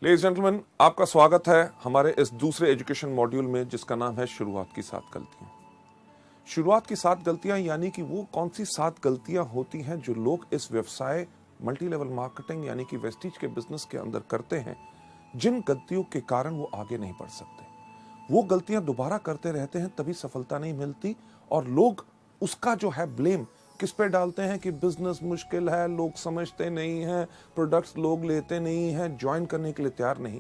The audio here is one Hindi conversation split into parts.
लेडीज जेंटलमैन, आपका स्वागत है हमारे इस दूसरे एजुकेशन मॉड्यूल में जिसका नाम है शुरुआत की 7 गलतियां। शुरुआत की 7 गलतियां यानी कि वो कौन सी 7 गलतियां होती हैं जो लोग इस व्यवसाय मल्टी लेवल मार्केटिंग यानी कि वेस्टीज के बिजनेस के अंदर करते हैं, जिन गलतियों के कारण वो आगे नहीं बढ़ सकते। वो गलतियां दोबारा करते रहते हैं, तभी सफलता नहीं मिलती और लोग उसका जो है ब्लेम किस पे डालते हैं कि बिजनेस मुश्किल है, लोग समझते नहीं हैं, प्रोडक्ट्स लोग लेते नहीं हैं, ज्वाइन करने के लिए तैयार नहीं।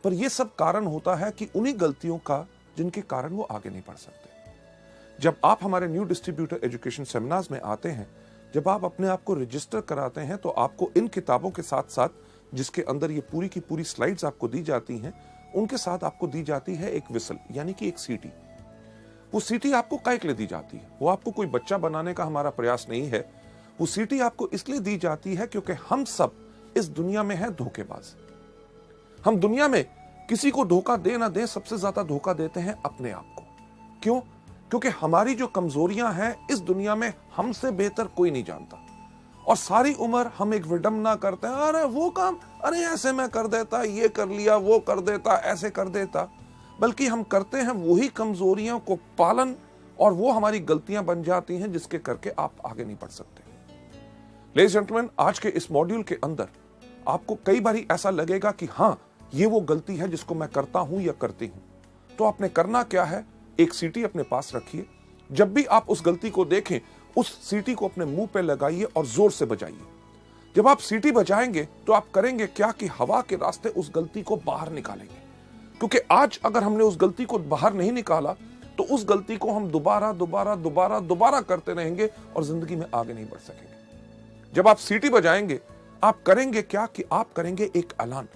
पर यह सब कारण होता है कि उन्हीं गलतियों का जिनके कारण वो आगे नहीं बढ़ सकते। जब आप हमारे न्यू डिस्ट्रीब्यूटर एजुकेशन सेमिनार्स में आते हैं, जब आप अपने आप को रजिस्टर कराते हैं, तो आपको इन किताबों के साथ साथ जिसके अंदर ये पूरी की पूरी स्लाइड्स आपको दी जाती हैं, उनके साथ आपको दी जाती है एक विसल यानी कि एक सीटी। वो सीटी आपको काहे के लिए दी जाती है? वो आपको कोई बच्चा बनाने का हमारा प्रयास नहीं है। वो सीटी आपको इसलिए दी जाती है क्योंकि हम सब इस दुनिया में हैं धोखेबाज। हम दुनिया में किसी को धोखा दे ना दे, सबसे ज्यादा धोखा देते हैं अपने आप को। क्यों? क्योंकि हमारी जो कमजोरियां हैं इस दुनिया में हमसे बेहतर कोई नहीं जानता। और सारी उम्र हम एक विडंबना करते हैं, अरे वो काम, अरे ऐसे मैं कर देता, ये कर लिया, वो कर देता, ऐसे कर देता। बल्कि हम करते हैं वही कमजोरियों को पालन और वो हमारी गलतियां बन जाती हैं जिसके करके आप आगे नहीं बढ़ सकते। लेडीज जेंटलमैन, आज के इस मॉड्यूल के अंदर आपको कई बार ऐसा लगेगा कि हां, ये वो गलती है जिसको मैं करता हूं या करती हूं। तो आपने करना क्या है, एक सीटी अपने पास रखिए। जब भी आप उस गलती को देखें, उस सीटी को अपने मुंह पे लगाइए और जोर से बजाइए। जब आप सीटी बजाएंगे तो आप करेंगे क्या कि हवा के रास्ते उस गलती को बाहर निकालेंगे। क्योंकि आज अगर हमने उस गलती को बाहर नहीं निकाला तो उस गलती को हम दोबारा करते रहेंगे और जिंदगी में आगे नहीं बढ़ सकेंगे। जब आप सीटी बजाएंगे, आप करेंगे क्या कि आप करेंगे एक ऐलान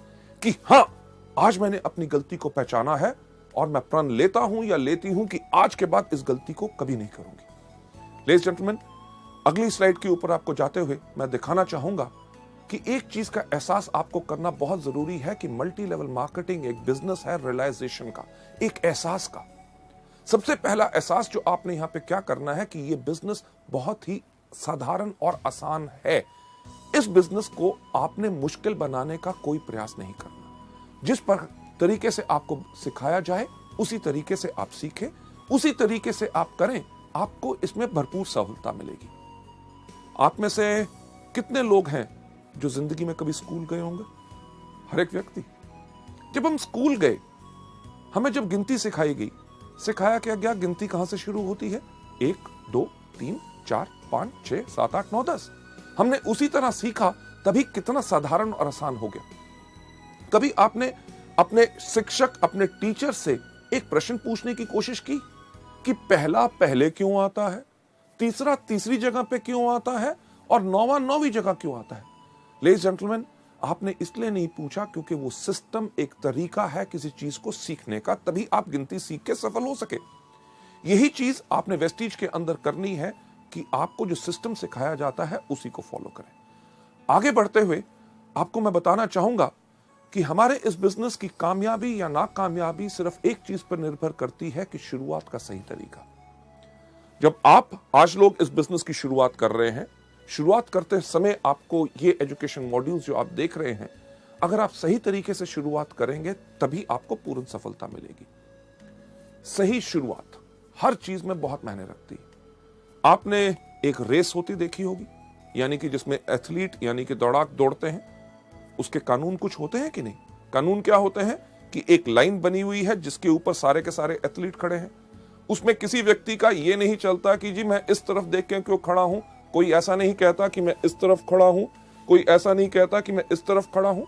कि हां, आज मैंने अपनी गलती को पहचाना है और मैं प्रण लेता हूं या लेती हूं कि आज के बाद इस गलती को कभी नहीं करूंगी। लेडीज जेंटलमैन, अगली स्लाइड के ऊपर आपको जाते हुए मैं दिखाना चाहूंगा कि एक चीज का एहसास आपको करना बहुत जरूरी है कि मल्टी लेवल मार्केटिंग एक बिजनेस है रियलाइजेशन का, एक एहसास का। सबसे पहला एहसास जो आपने यहां पे क्या करना है कि ये बिजनेस बहुत ही साधारण और आसान है। इस बिजनेस को आपने मुश्किल बनाने का कोई प्रयास नहीं करना। जिस पर तरीके से आपको सिखाया जाए उसी तरीके से आप सीखें, उसी तरीके से आप करें, आपको इसमें भरपूर सफलता मिलेगी। आप में से कितने लोग हैं जो जिंदगी में कभी स्कूल गए होंगे? हर एक व्यक्ति। जब हम स्कूल गए, हमें जब गिनती सिखाई गई, सिखाया क्या गया गिनती कहां से शुरू होती है? 1 2 3 4 5 6 7 8 9 10। हमने उसी तरह सीखा, तभी कितना साधारण और आसान हो गया। कभी आपने अपने शिक्षक, अपने टीचर से एक प्रश्न पूछने की कोशिश की कि पहला पहले क्यों आता है, तीसरा तीसरी जगह पे क्यों आता है और नौवां नौवीं जगह क्यों आता है? लेडीज जेंटलमैन, आपने इसलिए नहीं पूछा क्योंकि वो सिस्टम एक तरीका है किसी चीज को सीखने का, तभी आप गिनती सीख के सफल हो सके। यही चीज आपने वेस्टीज के अंदर करनी है कि आपको जो सिस्टम सिखाया जाता है उसी को फॉलो करें। आगे बढ़ते हुए आपको मैं बताना चाहूंगा कि हमारे इस बिजनेस की कामयाबी या नाकामयाबी सिर्फ एक चीज पर निर्भर करती है कि शुरुआत का सही तरीका। जब आप आज लोग इस बिजनेस की शुरुआत कर रहे हैं, शुरुआत करते समय आपको ये एजुकेशन मॉड्यूल्स जो आप देख रहे हैं, अगर आप सही तरीके से शुरुआत करेंगे तभी आपको पूर्ण सफलता मिलेगी। सही शुरुआत हर चीज में बहुत मायने रखती है। आपने एक रेस होती देखी होगी, यानी कि जिसमें एथलीट यानी कि दौड़ाक दौड़ते हैं, उसके कानून कुछ होते हैं कि नहीं? कानून क्या होते हैं कि एक लाइन बनी हुई है जिसके ऊपर सारे के सारे एथलीट खड़े हैं। उसमें किसी व्यक्ति का यह नहीं चलता कि जी मैं इस तरफ देख के क्यों खड़ा हूं, कोई ऐसा नहीं कहता कि मैं इस तरफ खड़ा हूं, कोई ऐसा नहीं कहता कि मैं इस तरफ खड़ा हूं।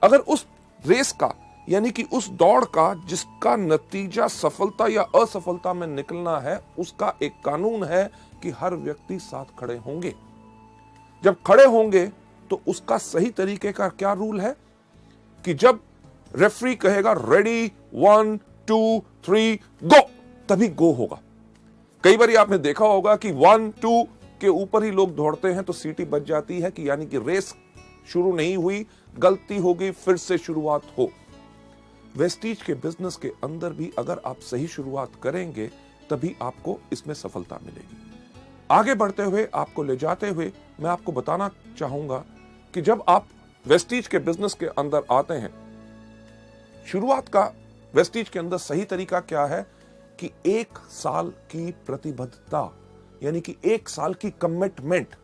अगर उस रेस का यानी कि उस दौड़ का जिसका नतीजा सफलता या असफलता में निकलना है, उसका एक कानून है कि हर व्यक्ति साथ खड़े होंगे। जब खड़े होंगे तो उसका सही तरीके का क्या रूल है कि जब रेफरी कहेगा रेडी 1 2 3 गो, तभी गो होगा। कई बार आपने देखा होगा कि 1 2 के ऊपर ही लोग दौड़ते हैं तो सीटी बज जाती है कि यानी कि रेस शुरू नहीं हुई, गलती होगी, फिर से शुरुआत हो। वेस्टीज के बिजनेस के अंदर भी अगर आप सही शुरुआत करेंगे तभी आपको इसमें सफलता मिलेगी। आगे बढ़ते हुए आपको ले जाते हुए मैं आपको बताना चाहूंगा कि जब आप वेस्टीज के बिजनेस के अंदर आते हैं, शुरुआत का वेस्टीज के अंदर सही तरीका क्या है कि 1 साल की प्रतिबद्धता, यानी कि 1 साल की कमिटमेंट।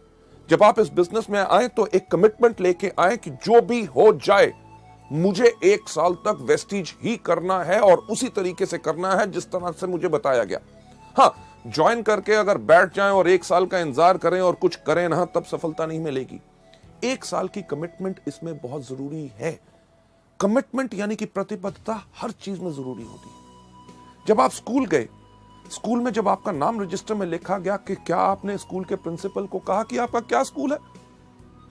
जब आप इस बिजनेस में आए तो एक कमिटमेंट लेके आए कि जो भी हो जाए मुझे 1 साल तक वेस्टीज ही करना है और उसी तरीके से करना है जिस तरह से मुझे बताया गया। हाँ, ज्वाइन करके अगर बैठ जाएं और 1 साल का इंतजार करें और कुछ करें ना, तब सफलता नहीं मिलेगी। 1 साल की कमिटमेंट इसमें बहुत जरूरी है। कमिटमेंट यानी कि प्रतिबद्धता हर चीज में जरूरी होती है। जब आप स्कूल गए, स्कूल में जब आपका नाम रजिस्टर में लिखा गया कि क्या आपने स्कूल के प्रिंसिपल को कहा कि आपका क्या स्कूल है?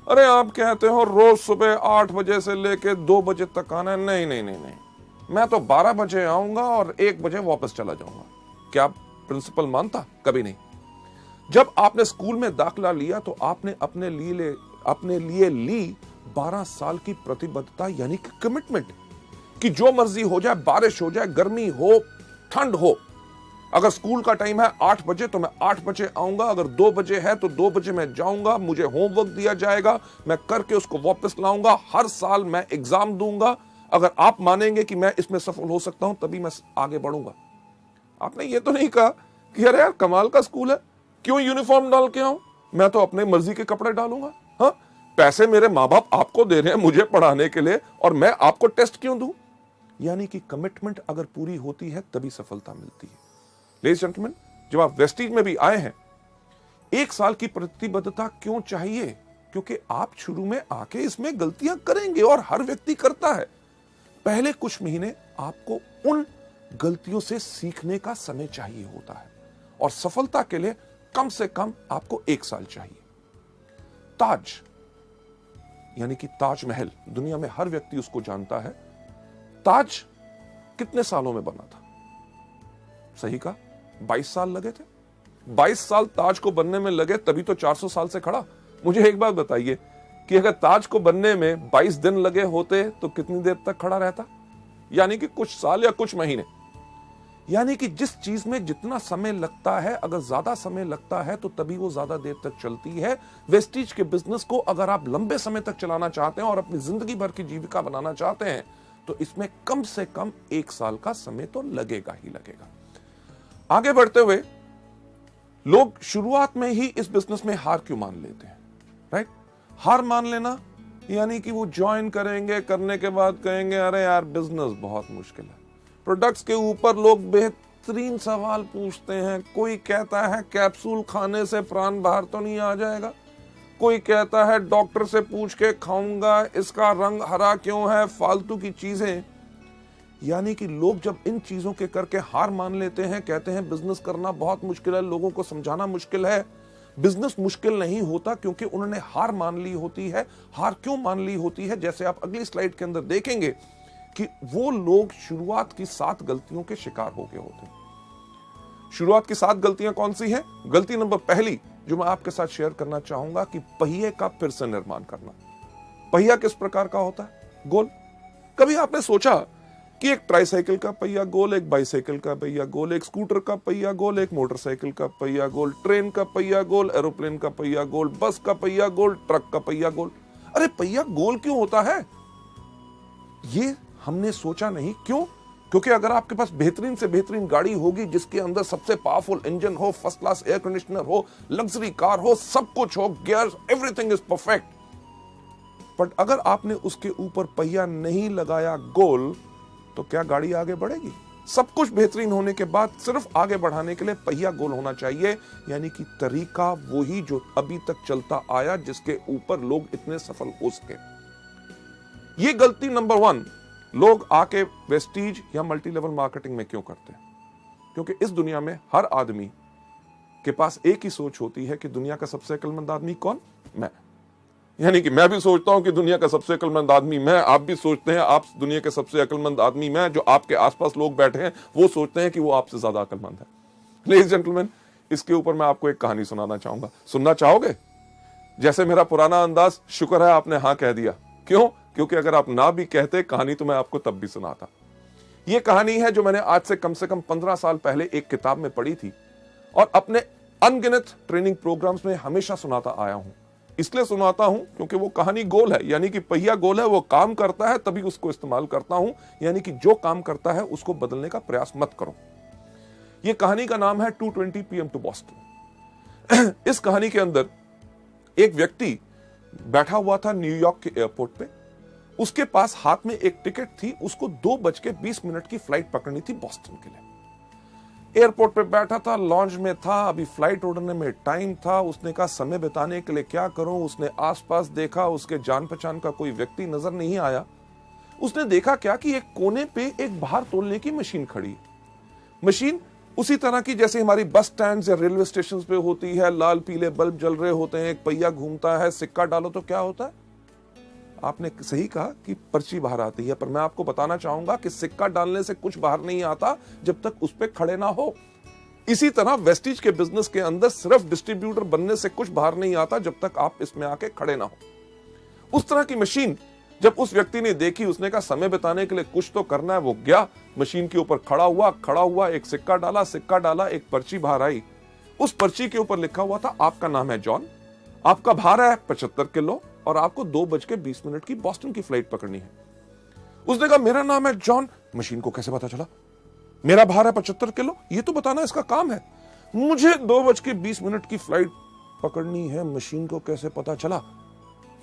अरे आप कहते हो रोज सुबह 8 बजे से लेके 2 बजे तक आना है। नहीं नहीं नहीं नहीं, मैं तो 12 बजे आऊंगा और 1 बजे वापस चला जाऊंगा। क्या प्रिंसिपल मानता? कभी नहीं। जब आपने स्कूल में दाखिला लिया तो आपने अपने लिए ली 12 साल की प्रतिबद्धता, यानी कि कमिटमेंट, कि जो मर्जी हो जाए, बारिश हो जाए, गर्मी हो, ठंड हो, अगर स्कूल का टाइम है 8 बजे तो मैं 8 बजे आऊंगा, अगर 2 बजे है तो 2 बजे मैं जाऊंगा, मुझे होमवर्क दिया जाएगा, मैं करके उसको वापस लाऊंगा, हर साल मैं एग्जाम दूंगा। अगर आप मानेंगे कि मैं इसमें सफल हो सकता हूं तभी मैं आगे बढ़ूंगा। आपने ये तो नहीं कहा कि अरे यार कमाल का स्कूल है, क्यों यूनिफॉर्म डाल के आऊं, मैं तो अपने मर्जी के कपड़े डालूंगा। हाँ, पैसे मेरे माँ बाप आपको दे रहे हैं मुझे पढ़ाने के लिए, और मैं आपको टेस्ट क्यों दूं? यानी कि कमिटमेंट अगर पूरी होती है तभी सफलता मिलती है। लेडीज जेंटलमैन, जब आप वेस्टीज में भी आए हैं, 1 साल की प्रतिबद्धता क्यों चाहिए? क्योंकि आप शुरू में आके इसमें गलतियां करेंगे और हर व्यक्ति करता है। पहले कुछ महीने आपको उन गलतियों से सीखने का समय चाहिए होता है, और सफलता के लिए कम से कम आपको 1 साल चाहिए। ताज, यानी कि ताजमहल, दुनिया में हर व्यक्ति उसको जानता है। ताज कितने सालों में बना था? सही कहा, 22 साल लगे थे। 22 साल ताज को बनने में लगे, तभी तो 400 साल से खड़ा। मुझे एक बात बताइए कि अगर ताज को बनने में 22 दिन लगे होते तो कितनी देर तक खड़ा रहता? यानी कि कुछ साल या कुछ महीने। यानी कि जिस चीज में जितना समय लगता है, अगर ज्यादा समय लगता है तो तभी वो ज्यादा देर तक चलती है। वेस्टीज के बिजनेस को अगर आप लंबे समय तक चलाना चाहते हैं और अपनी जिंदगी भर की जीविका बनाना चाहते हैं तो इसमें कम से कम 1 साल का समय तो लगेगा ही लगेगा। आगे बढ़ते हुए लोग शुरुआत में ही इस बिजनेस में हार क्यों मान लेते हैं? राइट, हार मान लेना यानी कि वो ज्वाइन करेंगे, करने के बाद कहेंगे अरे यार बिजनेस बहुत मुश्किल है। प्रोडक्ट्स के ऊपर लोग बेहतरीन सवाल पूछते हैं। कोई कहता है कैप्सूल खाने से प्राण बाहर तो नहीं आ जाएगा, कोई कहता है डॉक्टर से पूछ के खाऊंगा इसका रंग हरा क्यों है, फालतू की चीजें। यानी कि लोग जब इन चीजों के करके हार मान लेते हैं, कहते हैं बिजनेस करना बहुत मुश्किल है, लोगों को समझाना मुश्किल है। बिजनेस मुश्किल नहीं होता क्योंकि उन्होंने हार मान ली होती है। हार क्यों मान ली होती है? जैसे आप अगली स्लाइड के अंदर देखेंगे कि वो लोग शुरुआत की 7 गलतियों के शिकार हो गए होते हैं। शुरुआत की 7 गलतियां कौन सी हैं? गलती नंबर पहली जो मैं आपके साथ शेयर करना चाहूंगा कि पहिए का फिर से निर्माण करना। पहिया किस प्रकार का होता है? गोल। कभी आपने सोचा कि एक ट्राईसाइकिल का पहिया गोल, एक बाइसाइकिल का पहिया गोल, एक स्कूटर का पहिया गोल, एक मोटरसाइकिल का पहिया गोल, ट्रेन का पहिया गोल, एरोप्लेन का पहिया गोल, बस का पहिया गोल, ट्रक का पहिया गोल। अरे पहिया गोल क्यों होता है? ये हमने सोचा नहीं। क्यों? क्योंकि अगर आपके पास बेहतरीन से बेहतरीन गाड़ी होगी जिसके अंदर सबसे पावरफुल इंजन हो, फर्स्ट क्लास एयर कंडीशनर हो, लग्जरी कार हो, सब कुछ हो, gear, everything is perfect, but अगर आपने उसके ऊपर पहिया नहीं लगाया गोल तो क्या गाड़ी आगे बढ़ेगी? सब कुछ बेहतरीन होने के बाद सिर्फ आगे बढ़ाने के लिए पहिया गोल होना चाहिए। यानी कि तरीका वही जो अभी तक चलता आया, जिसके ऊपर लोग इतने सफल हो सके। ये गलती नंबर 1 लोग आके वेस्टीज या मल्टी लेवल मार्केटिंग में क्यों करते हैं? क्योंकि इस दुनिया में हर आदमी के पास एक ही सोच होती है कि दुनिया का सबसे अक्लमंद आदमी कौन? मैं। यानी कि मैं भी सोचता हूं कि दुनिया का सबसे अक्लमंद आदमी मैं, आप भी सोचते हैं आप दुनिया के सबसे अक्लमंद आदमी मैं। जो आपके आसपास लोग बैठे हैं वो सोचते हैं कि वो आपसे ज्यादा अक्लमंद है। लेडीज जेंटलमैन, इसके ऊपर मैं आपको एक कहानी सुनाना चाहूंगा। सुनना चाहोगे? जैसे मेरा पुराना अंदाज, शुक्र है आपने हाँ कह दिया। क्यों? क्योंकि अगर आप ना भी कहते कहानी तो मैं आपको तब भी सुनाता। यह कहानी है जो मैंने आज से कम 15 साल पहले एक किताब में पढ़ी थी और अपने अनगिनत ट्रेनिंग प्रोग्राम्स में हमेशा सुनाता आया हूं। इसलिए सुनाता हूं क्योंकि वो कहानी गोल है, यानी कि पहिया गोल है, वो काम करता है तभी उसको इस्तेमाल करता हूं, यानी कि जो काम करता है उसको बदलने का प्रयास मत करो। ये कहानी का नाम है 2:20 PM टू बॉस्टन। इस कहानी के अंदर एक व्यक्ति बैठा हुआ था न्यूयॉर्क के एयरपोर्ट पे, उसके पास हाथ में एक टिकट थी, उसको 2:20 की फ्लाइट पकड़नी थी बॉस्टन के लिए। एयरपोर्ट पे बैठा था, लॉन्च में था, अभी फ्लाइट उड़ने में टाइम था। उसने कहा समय बिताने के लिए क्या करूं। उसने आसपास देखा, उसके जान पहचान का कोई व्यक्ति नजर नहीं आया। उसने देखा क्या कि एक कोने पे एक भार तोलने की मशीन खड़ी है। मशीन उसी तरह की जैसे हमारी बस स्टैंड या रेलवे स्टेशन पे होती है, लाल पीले बल्ब जल रहे होते हैं, एक पहिया घूमता है, सिक्का डालो तो क्या होता है। आपने सही कहा कि पर्ची बाहर आती है, पर मैं आपको बताना चाहूंगा कि सिक्का डालने से कुछ बाहर नहीं आता जब तक उस पर खड़े ना हो। इसी तरह वेस्टिज के बिजनेस के अंदर सिर्फ डिस्ट्रीब्यूटर बनने से कुछ बाहर नहीं आता जब तक आप इसमें आके खड़े ना हो। उस तरह की मशीन जब उस व्यक्ति ने देखी, उसने कहा समय बिताने के लिए कुछ तो करना है। वो गया मशीन के ऊपर, खड़ा हुआ एक सिक्का डाला, एक पर्ची बाहर आई। उस पर्ची के ऊपर लिखा हुआ था आपका नाम है जॉन, आपका भार है 75 किलो और आपको 2:20 की बॉस्टन की फ्लाइट पकड़नी है। उसने कहा मेरा नाम है जॉन। मशीन को कैसे पता चला? मेरा भार है 75 किलो, ये तो बताना इसका काम है। मुझे 2:20 की फ्लाइट पकड़नी है, मशीन को कैसे पता चला?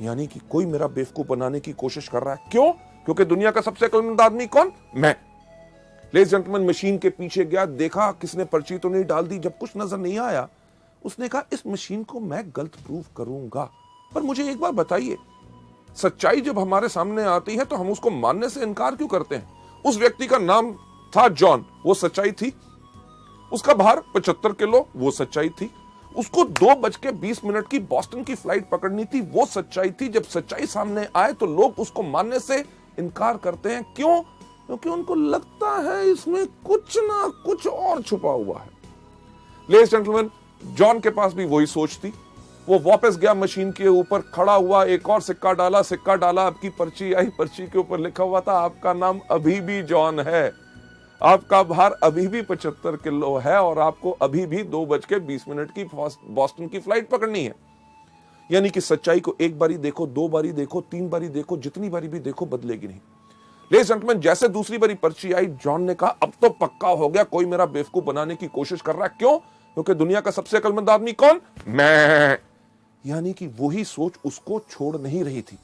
यानी कि कोई मेरा बेवकूफ बनाने की कोशिश कर रहा है। क्यों? क्योंकि दुनिया का सबसे अक्लमंद आदमी कौन? मैं। लेडीज एंड जेंटलमैन, मशीन के पीछे गया, देखा किसने पर्ची तो नहीं डाल दी। जब कुछ नजर नहीं आया, उसने कहा इस मशीन को मैं गलत प्रूव करूंगा। पर मुझे एक बार बताइए, सच्चाई जब हमारे सामने आती है तो हम उसको मानने से इनकार क्यों करते हैं? उस व्यक्ति का नाम था जॉन, वो सच्चाई थी। उसका भार 75 किलो, वो सच्चाई थी। उसको 2:20 की बॉस्टन की फ्लाइट पकड़नी थी, वो सच्चाई थी। जब सच्चाई सामने आए तो लोग उसको मानने से इनकार करते हैं। क्यों? क्योंकि उनको लगता है इसमें कुछ ना कुछ और छुपा हुआ है। लेडीज एंड जेंटलमैन, जॉन के पास भी वही सोच थी। वो वापस गया मशीन के ऊपर, खड़ा हुआ, एक और सिक्का डाला, आपकी पर्ची आई, पर्ची के ऊपर लिखा हुआ था आपका नाम अभी भी जॉन है, आपका भार अभी भी 75 किलो है और आपको अभी भी 2:20 की बॉस्टन की फ्लाइट पकड़नी है। यानी कि सच्चाई को एक बारी देखो, 2 बारी देखो, 3 बारी देखो, जितनी बारी भी देखो बदलेगी नहीं। लेडीज एंड जेंटलमैन, जैसे दूसरी बारी पर्ची आई, जॉन ने कहा अब तो पक्का हो गया, कोई मेरा बेवकूफ बनाने की कोशिश कर रहा है। क्यों? क्योंकि दुनिया का सबसे अक्लमंद आदमी कौन? मैं। यानी कि वही सोच उसको छोड़ नहीं रही थी।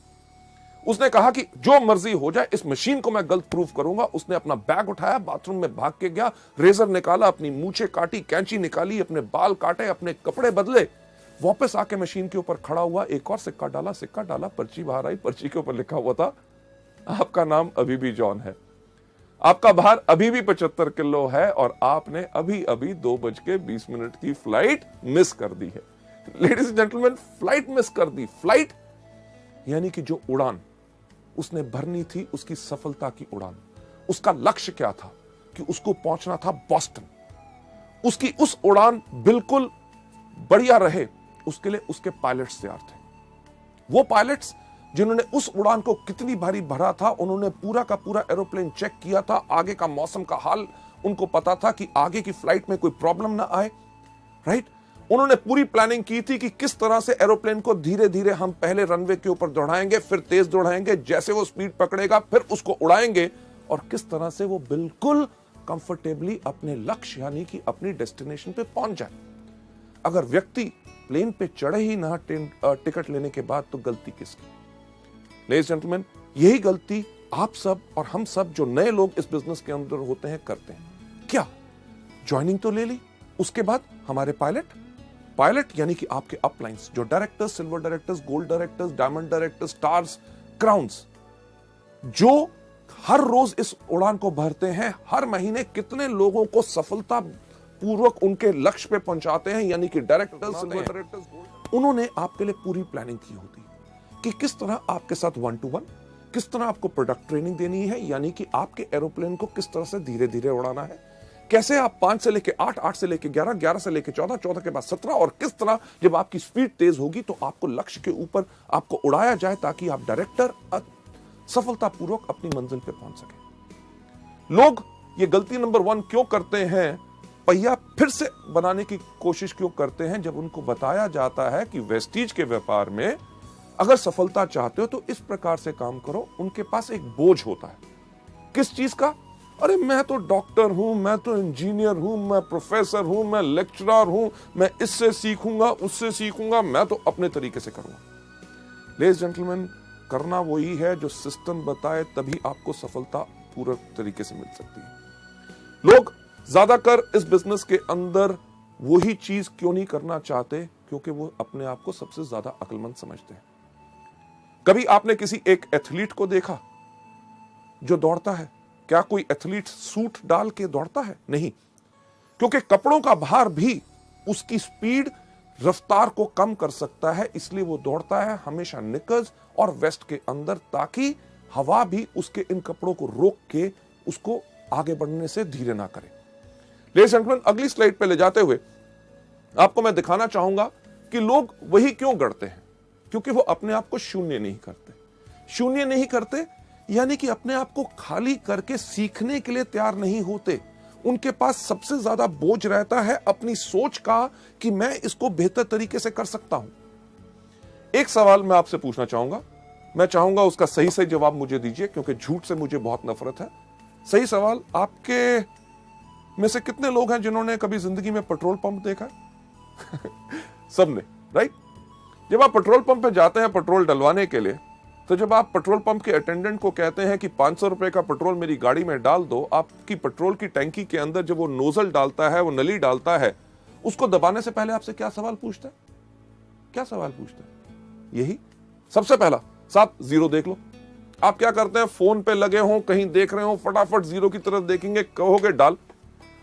उसने कहा कि जो मर्जी हो जाए, इस मशीन को मैं गलत प्रूफ करूंगा। उसने अपना बैग उठाया, बाथरूम में भाग के गया, रेजर निकाला, अपनी मूछें काटी, कैंची निकाली, अपने बाल काटे, अपने कपड़े बदले, वापस आके मशीन के ऊपर खड़ा हुआ, एक और सिक्का डाला, पर्ची बाहर आई, पर्ची के ऊपर लिखा हुआ था आपका नाम अभी भी जॉन है, आपका भार अभी भी 75 किलो है और आपने अभी अभी 2:20 की फ्लाइट मिस कर दी है। Ladies and gentleman, flight miss कर दी। फ्लाइट यानी कि जो उड़ान उसने भरनी थी, उसकी सफलता की उड़ान, उसका लक्ष्य क्या था कि उसको पहुंचना था बॉस्टन। उसकी उस उड़ान बिल्कुल बढ़िया रहे, उसके लिए उसके पायलट्स तैयार थे। वो पायलट्स जिन्होंने उस उड़ान को कितनी भारी भरा था, उन्होंने पूरा का पूरा एरोप्लेन चेक किया था, आगे का मौसम का हाल उनको पता था कि आगे की फ्लाइट में कोई प्रॉब्लम ना आए, राइट। उन्होंने पूरी प्लानिंग की थी कि किस तरह से एरोप्लेन को धीरे धीरे हम पहले रनवे के ऊपर दौड़ाएंगे, फिर तेज दौड़ाएंगे, जैसे वो स्पीड पकड़ेगा फिर उसको उड़ाएंगे और किस तरह से वो बिल्कुल कंफर्टेबली अपने लक्ष्य यानी कि अपनी डेस्टिनेशन पे पहुंच जाए। अगर व्यक्ति प्लेन पे चढ़े ही ना टिकट लेने के बाद, तो गलती किसकी? लेडीज जेंटलमैन, यही गलती आप सब और हम सब जो नए लोग इस बिजनेस के अंदर होते हैं करते हैं। क्या? ज्वाइनिंग तो ले ली, उसके बाद हमारे पायलट यानी कि आपके अपलाइंस, जो directors, silver directors, gold directors, diamond directors, stars, crowns, जो हर रोज इस उड़ान को भरते हैं, हर महीने कितने लोगों को सफलता पूर्वक उनके लक्ष्य पे पहुंचाते हैं, यानी कि डायरेक्टर्स, सिल्वर डायरेक्टर्स, उन्होंने आपके लिए पूरी प्लानिंग की होती है कि किस तरह आपके साथ 1-to-1, किस तरह आपको प्रोडक्ट ट्रेनिंग देनी है, यानी कि आपके एरोप्लेन को किस तरह से धीरे धीरे उड़ाना है, कैसे आप 5 से लेके 8, 8 से लेके 11, 11 से लेके 14, 14 के बाद 17, और किस तरह जब आपकी स्पीड तेज होगी तो आपको लक्ष्य के ऊपर आपको उड़ाया जाए ताकि आप डायरेक्टर सफलतापूर्वक अपनी मंजिल पे पहुंच सके। लोग ये गलती नंबर 1 क्यों करते हैं? पहिया फिर से बनाने की कोशिश क्यों करते हैं जब उनको बताया जाता है कि वेस्टीज के व्यापार में अगर सफलता चाहते हो तो इस प्रकार से काम करो। उनके पास एक बोझ होता है, किस चीज का? अरे मैं तो डॉक्टर हूं, मैं तो इंजीनियर हूं, मैं प्रोफेसर हूं, मैं लेक्चरर हूं, मैं इससे सीखूंगा उससे सीखूंगा, मैं तो अपने तरीके से करूंगा। लेडीज जेंटलमैन, करना वही है जो सिस्टम बताए, तभी आपको सफलता पूरे तरीके से मिल सकती है। लोग ज्यादातर इस बिजनेस के अंदर वही चीज क्यों नहीं करना चाहते? क्योंकि वो अपने आप को सबसे ज्यादा अक्लमंद समझते हैं। कभी आपने किसी एक एथलीट को देखा जो दौड़ता है? क्या कोई एथलीट सूट डाल के दौड़ता है? नहीं, क्योंकि कपड़ों का भार भी उसकी स्पीड, रफ्तार को कम कर सकता है। इसलिए वो दौड़ता है हमेशा निकर्स और वेस्ट के अंदर, ताकि हवा भी उसके इन कपड़ों को रोक के उसको आगे बढ़ने से धीरे ना करे। लेडीज एंड जेंटलमैन, अगली स्लाइड पे ले जाते हुए आपको मैं दिखाना चाहूंगा कि लोग वही क्यों करते हैं। क्योंकि वो अपने आप को शून्य नहीं करते। शून्य नहीं करते यानी कि अपने आप को खाली करके सीखने के लिए तैयार नहीं होते। उनके पास सबसे ज्यादा बोझ रहता है अपनी सोच का कि मैं इसको बेहतर तरीके से कर सकता हूं। एक सवाल मैं आपसे पूछना चाहूंगा, मैं चाहूंगा उसका सही सही जवाब मुझे दीजिए, क्योंकि झूठ से मुझे बहुत नफरत है। सही सवाल, आपके में से कितने लोग हैं जिन्होंने कभी जिंदगी में पेट्रोल पंप देखा है? सबने, राइट? जब आप पेट्रोल पंप पे जाते हैं पेट्रोल डलवाने के लिए, तो जब आप पेट्रोल पंप के अटेंडेंट को कहते हैं कि 500 रुपए का पेट्रोल मेरी गाड़ी में डाल दो, आपकी पेट्रोल की टैंकी के अंदर जब वो नोजल डालता है, वो नली डालता है, उसको दबाने से पहले आपसे क्या सवाल पूछता है? क्या सवाल पूछता है? यही सबसे पहला, साहब जीरो देख लो। आप क्या करते हैं? फोन पे लगे हो, कहीं देख रहे हो, फटाफट जीरो की तरफ देखेंगे, कहोगे डाल।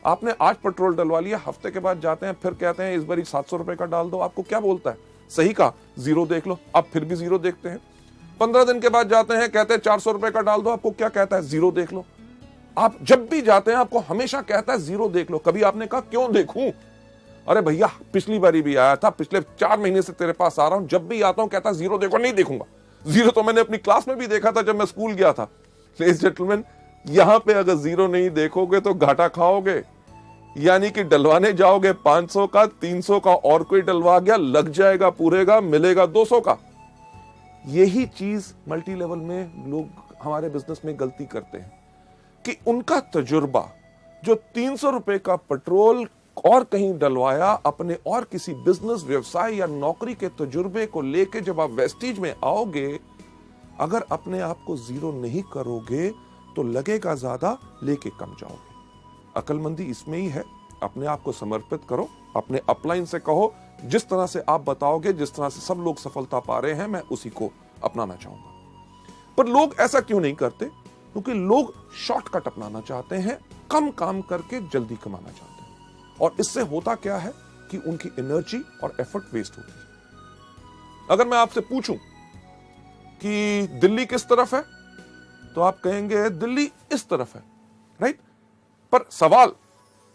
आपने आज पेट्रोल डलवा लिया, हफ्ते के बाद जाते हैं, फिर कहते हैं इस बार 700 रुपए का डाल दो। आपको क्या बोलता है? सही कहा, जीरो देख लो। आप फिर भी जीरो देखते हैं। 15 दिन के बाद जाते हैं, कहते हैं 400 रुपए का डाल दो। आपको क्या कहता है? जीरो देख लो। आप जब भी जाते हैं आपको हमेशा कहता है जीरो देख लो। कभी आपने कहा क्यों देखूं? अरे भैया पिछली बारी भी आया था, पिछले 4 महीने से तेरे पास आ रहा हूं, जब भी आता हूं कहता जीरो देखो। नहीं देखूंगा। जीरो तो मैंने अपनी क्लास में भी देखा था जब मैं स्कूल गया था। लेडीज जेंटलमैन, यहां पे अगर जीरो नहीं देखोगे तो घाटा खाओगे। यानी कि डलवाने जाओगे 500 का, 300 का, और कोई डलवा गया, लग जाएगा पूरे का, मिलेगा 200 का। यही चीज मल्टी लेवल में लोग हमारे बिजनेस में गलती करते हैं कि उनका तजुर्बा जो 300 रुपए का पेट्रोल और कहीं डलवाया, अपने और किसी बिजनेस, व्यवसाय या नौकरी के तजुर्बे को लेके जब आप वेस्टीज में आओगे, अगर अपने आप को जीरो नहीं करोगे तो लगेगा ज्यादा, लेके कम जाओगे। अकलमंदी इसमें ही है। अपने आप को समर्पित करो, अपने अपलाइन से कहो, जिस तरह से आप बताओगे, जिस तरह से सब लोग सफलता पा रहे हैं, मैं उसी को अपनाना चाहूंगा। पर लोग ऐसा क्यों नहीं करते? क्योंकि लोग शॉर्टकट अपनाना चाहते हैं, कम काम करके जल्दी कमाना चाहते हैं। और इससे होता क्या है कि उनकी एनर्जी और एफर्ट वेस्ट होती है। अगर मैं आपसे पूछूं कि दिल्ली किस तरफ है, तो आप कहेंगे दिल्ली इस तरफ है, राइट? पर सवाल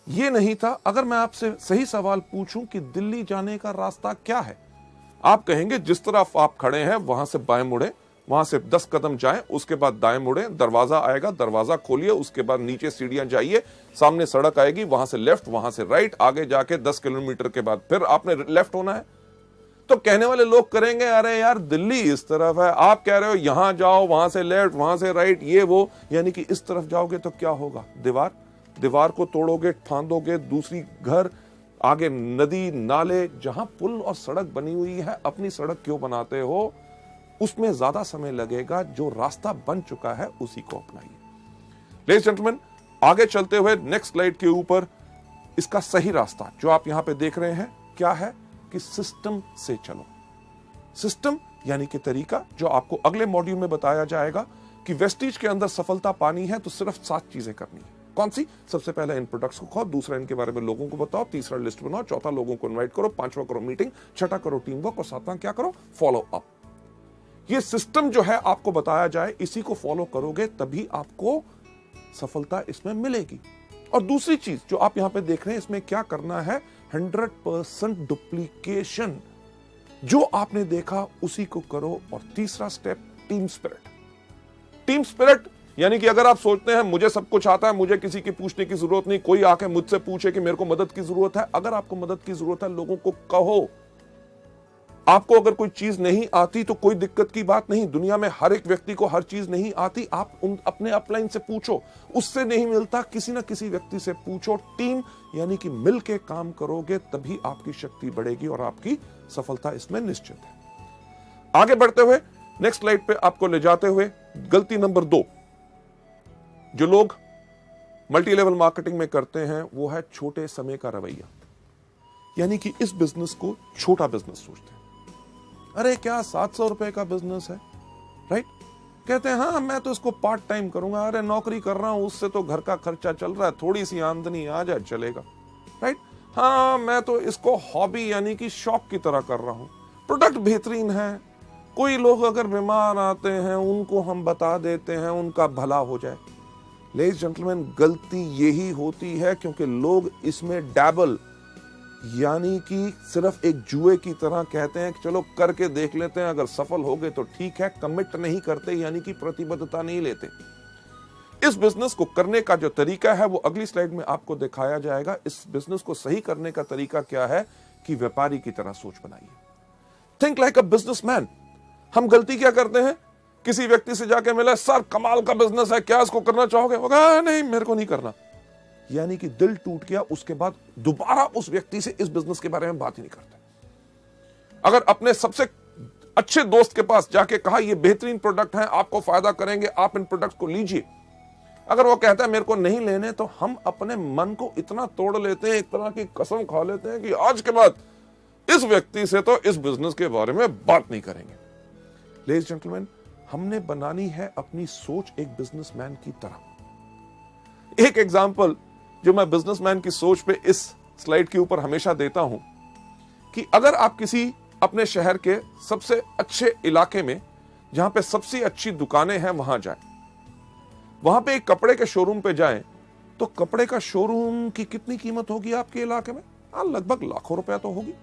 यह नहीं था। अगर मैं आपसे सही सवाल पूछूं कि दिल्ली जाने का रास्ता क्या है, आप कहेंगे जिस तरफ आप खड़े हैं वहां से बाएं मुड़े, वहां से 10 कदम जाएं, उसके बाद दाएं मुड़े, दरवाजा आएगा, दरवाजा खोलिए, उसके बाद नीचे सीढ़ियां जाइए, सामने सड़क आएगी, वहां से लेफ्ट, वहां से राइट, आगे जाके 10 किलोमीटर के बाद फिर आपने लेफ्ट होना है। तो कहने वाले लोग करेंगे अरे यार दिल्ली इस तरफ है, आप कह रहे हो यहां जाओ, वहां से लेफ्ट, वहां से राइट, ये वो, यानी कि इस तरफ जाओगे तो क्या होगा? दीवार को तोड़ोगे, फांदोगे, दूसरी घर, आगे नदी, नाले, जहां पुल और सड़क बनी हुई है, अपनी सड़क क्यों बनाते हो? उसमें ज्यादा समय लगेगा। जो रास्ता बन चुका है उसी को अपनाइए। लेडीज जेंटलमैन, आगे चलते हुए नेक्स्ट स्लाइड के ऊपर इसका सही रास्ता जो आप यहां पे देख रहे हैं क्या है कि सिस्टम से चलो। सिस्टम यानी कि तरीका, जो आपको अगले मॉड्यूल में बताया जाएगा कि वेस्टीज के अंदर सफलता पानी है तो सिर्फ 7 चीजें करनी है। कौन सी? सबसे पहले इन प्रोडक्ट्स को खाओ, दूसरा इनके बारे में लोगों को बताओ, तीसरा लिस्ट बनाओ, चौथा लोगों को इनवाइट करो, 5वां करो मीटिंग, 6ठा करो टीम वर्क और 7वां क्या करो? Follow up. ये सिस्टम जो है आपको बताया जाए, इसी को फॉलो करोगे तभी आपको सफलता इसमें मिलेगी। और दूसरी चीज जो आप यहां पे देख रहे हैं, इसमें क्या करना है? 100% डुप्लीकेशन। जो आपने देखा उसी को करो। और तीसरा step team spirit. Team spirit यानी कि अगर आप सोचते हैं मुझे सब कुछ आता है, मुझे किसी की पूछने की जरूरत नहीं, कोई आके मुझसे पूछे कि मेरे को मदद की जरूरत है, अगर आपको मदद की जरूरत है लोगों को कहो। आपको अगर कोई चीज नहीं आती तो कोई दिक्कत की बात नहीं, दुनिया में हर एक व्यक्ति को हर चीज नहीं आती। आप अपने अपलाइन से पूछो, उससे नहीं मिलता किसी ना किसी व्यक्ति से पूछो। टीम यानी कि मिल के काम करोगे तभी आपकी शक्ति बढ़ेगी और आपकी सफलता इसमें निश्चित है। आगे बढ़ते हुए नेक्स्ट स्लाइड पे आपको ले जाते हुए गलती नंबर 2 जो लोग मल्टी लेवल मार्केटिंग में करते हैं वो है छोटे समय का रवैया। यानी कि इस बिजनेस को छोटा बिजनेस सोचते हैं। अरे क्या 700 रुपए का बिजनेस है, राइट? कहते हैं हाँ मैं तो इसको पार्ट टाइम करूंगा, अरे नौकरी कर रहा हूं उससे तो घर का खर्चा चल रहा है, थोड़ी सी आमदनी आ जाए चलेगा, राइट? हाँ मैं तो इसको हॉबी यानी कि शौक की तरह कर रहा हूं, प्रोडक्ट बेहतरीन है, कोई लोग अगर बीमार आते हैं उनको हम बता देते हैं उनका भला हो जाए। लेडीज जेंटलमैन, गलती यही होती है क्योंकि लोग इसमें डैबल यानी कि सिर्फ एक जुए की तरह कहते हैं कि चलो करके देख लेते हैं, अगर सफल हो गए तो ठीक है, कमिट नहीं करते यानी कि प्रतिबद्धता नहीं लेते। इस बिजनेस को करने का जो तरीका है वो अगली स्लाइड में आपको दिखाया जाएगा। इस बिजनेस को सही करने का तरीका क्या है कि व्यापारी की तरह सोच बनाइए। Think like a businessman. हम गलती क्या करते हैं, किसी व्यक्ति से जाके मिला, सर कमाल का बिजनेस है, क्या इसको करना चाहोगे? वो कहा नहीं मेरे को नहीं करना, यानी कि दिल टूट गया। उसके बाद दोबारा उस व्यक्ति से इस बिजनेस के बारे में बात ही नहीं करते। अगर अपने सबसे अच्छे दोस्त के पास जाके कहा ये बेहतरीन प्रोडक्ट है, आपको फायदा करेंगे, आप इन प्रोडक्ट को लीजिए, अगर वो कहता है मेरे को नहीं लेने, तो हम अपने मन को इतना तोड़ लेते हैं, एक तरह की कसम खा लेते हैं कि आज के बाद इस व्यक्ति से तो इस बिजनेस के बारे में बात नहीं करेंगे। लेडीज जेंटलमैन, हमने बनानी है अपनी सोच एक बिजनेसमैन की तरह। एक एग्जांपल जो मैं बिजनेसमैन की सोच पे इस स्लाइड के ऊपर हमेशा देता हूं कि अगर आप किसी अपने शहर के सबसे अच्छे इलाके में जहां पे सबसे अच्छी दुकानें हैं वहां जाएं, वहां पे एक कपड़े के शोरूम पे जाएं, तो कपड़े का शोरूम की कितनी कीमत होगी आपके इलाके में? लगभग लाखों रुपया तो होगी।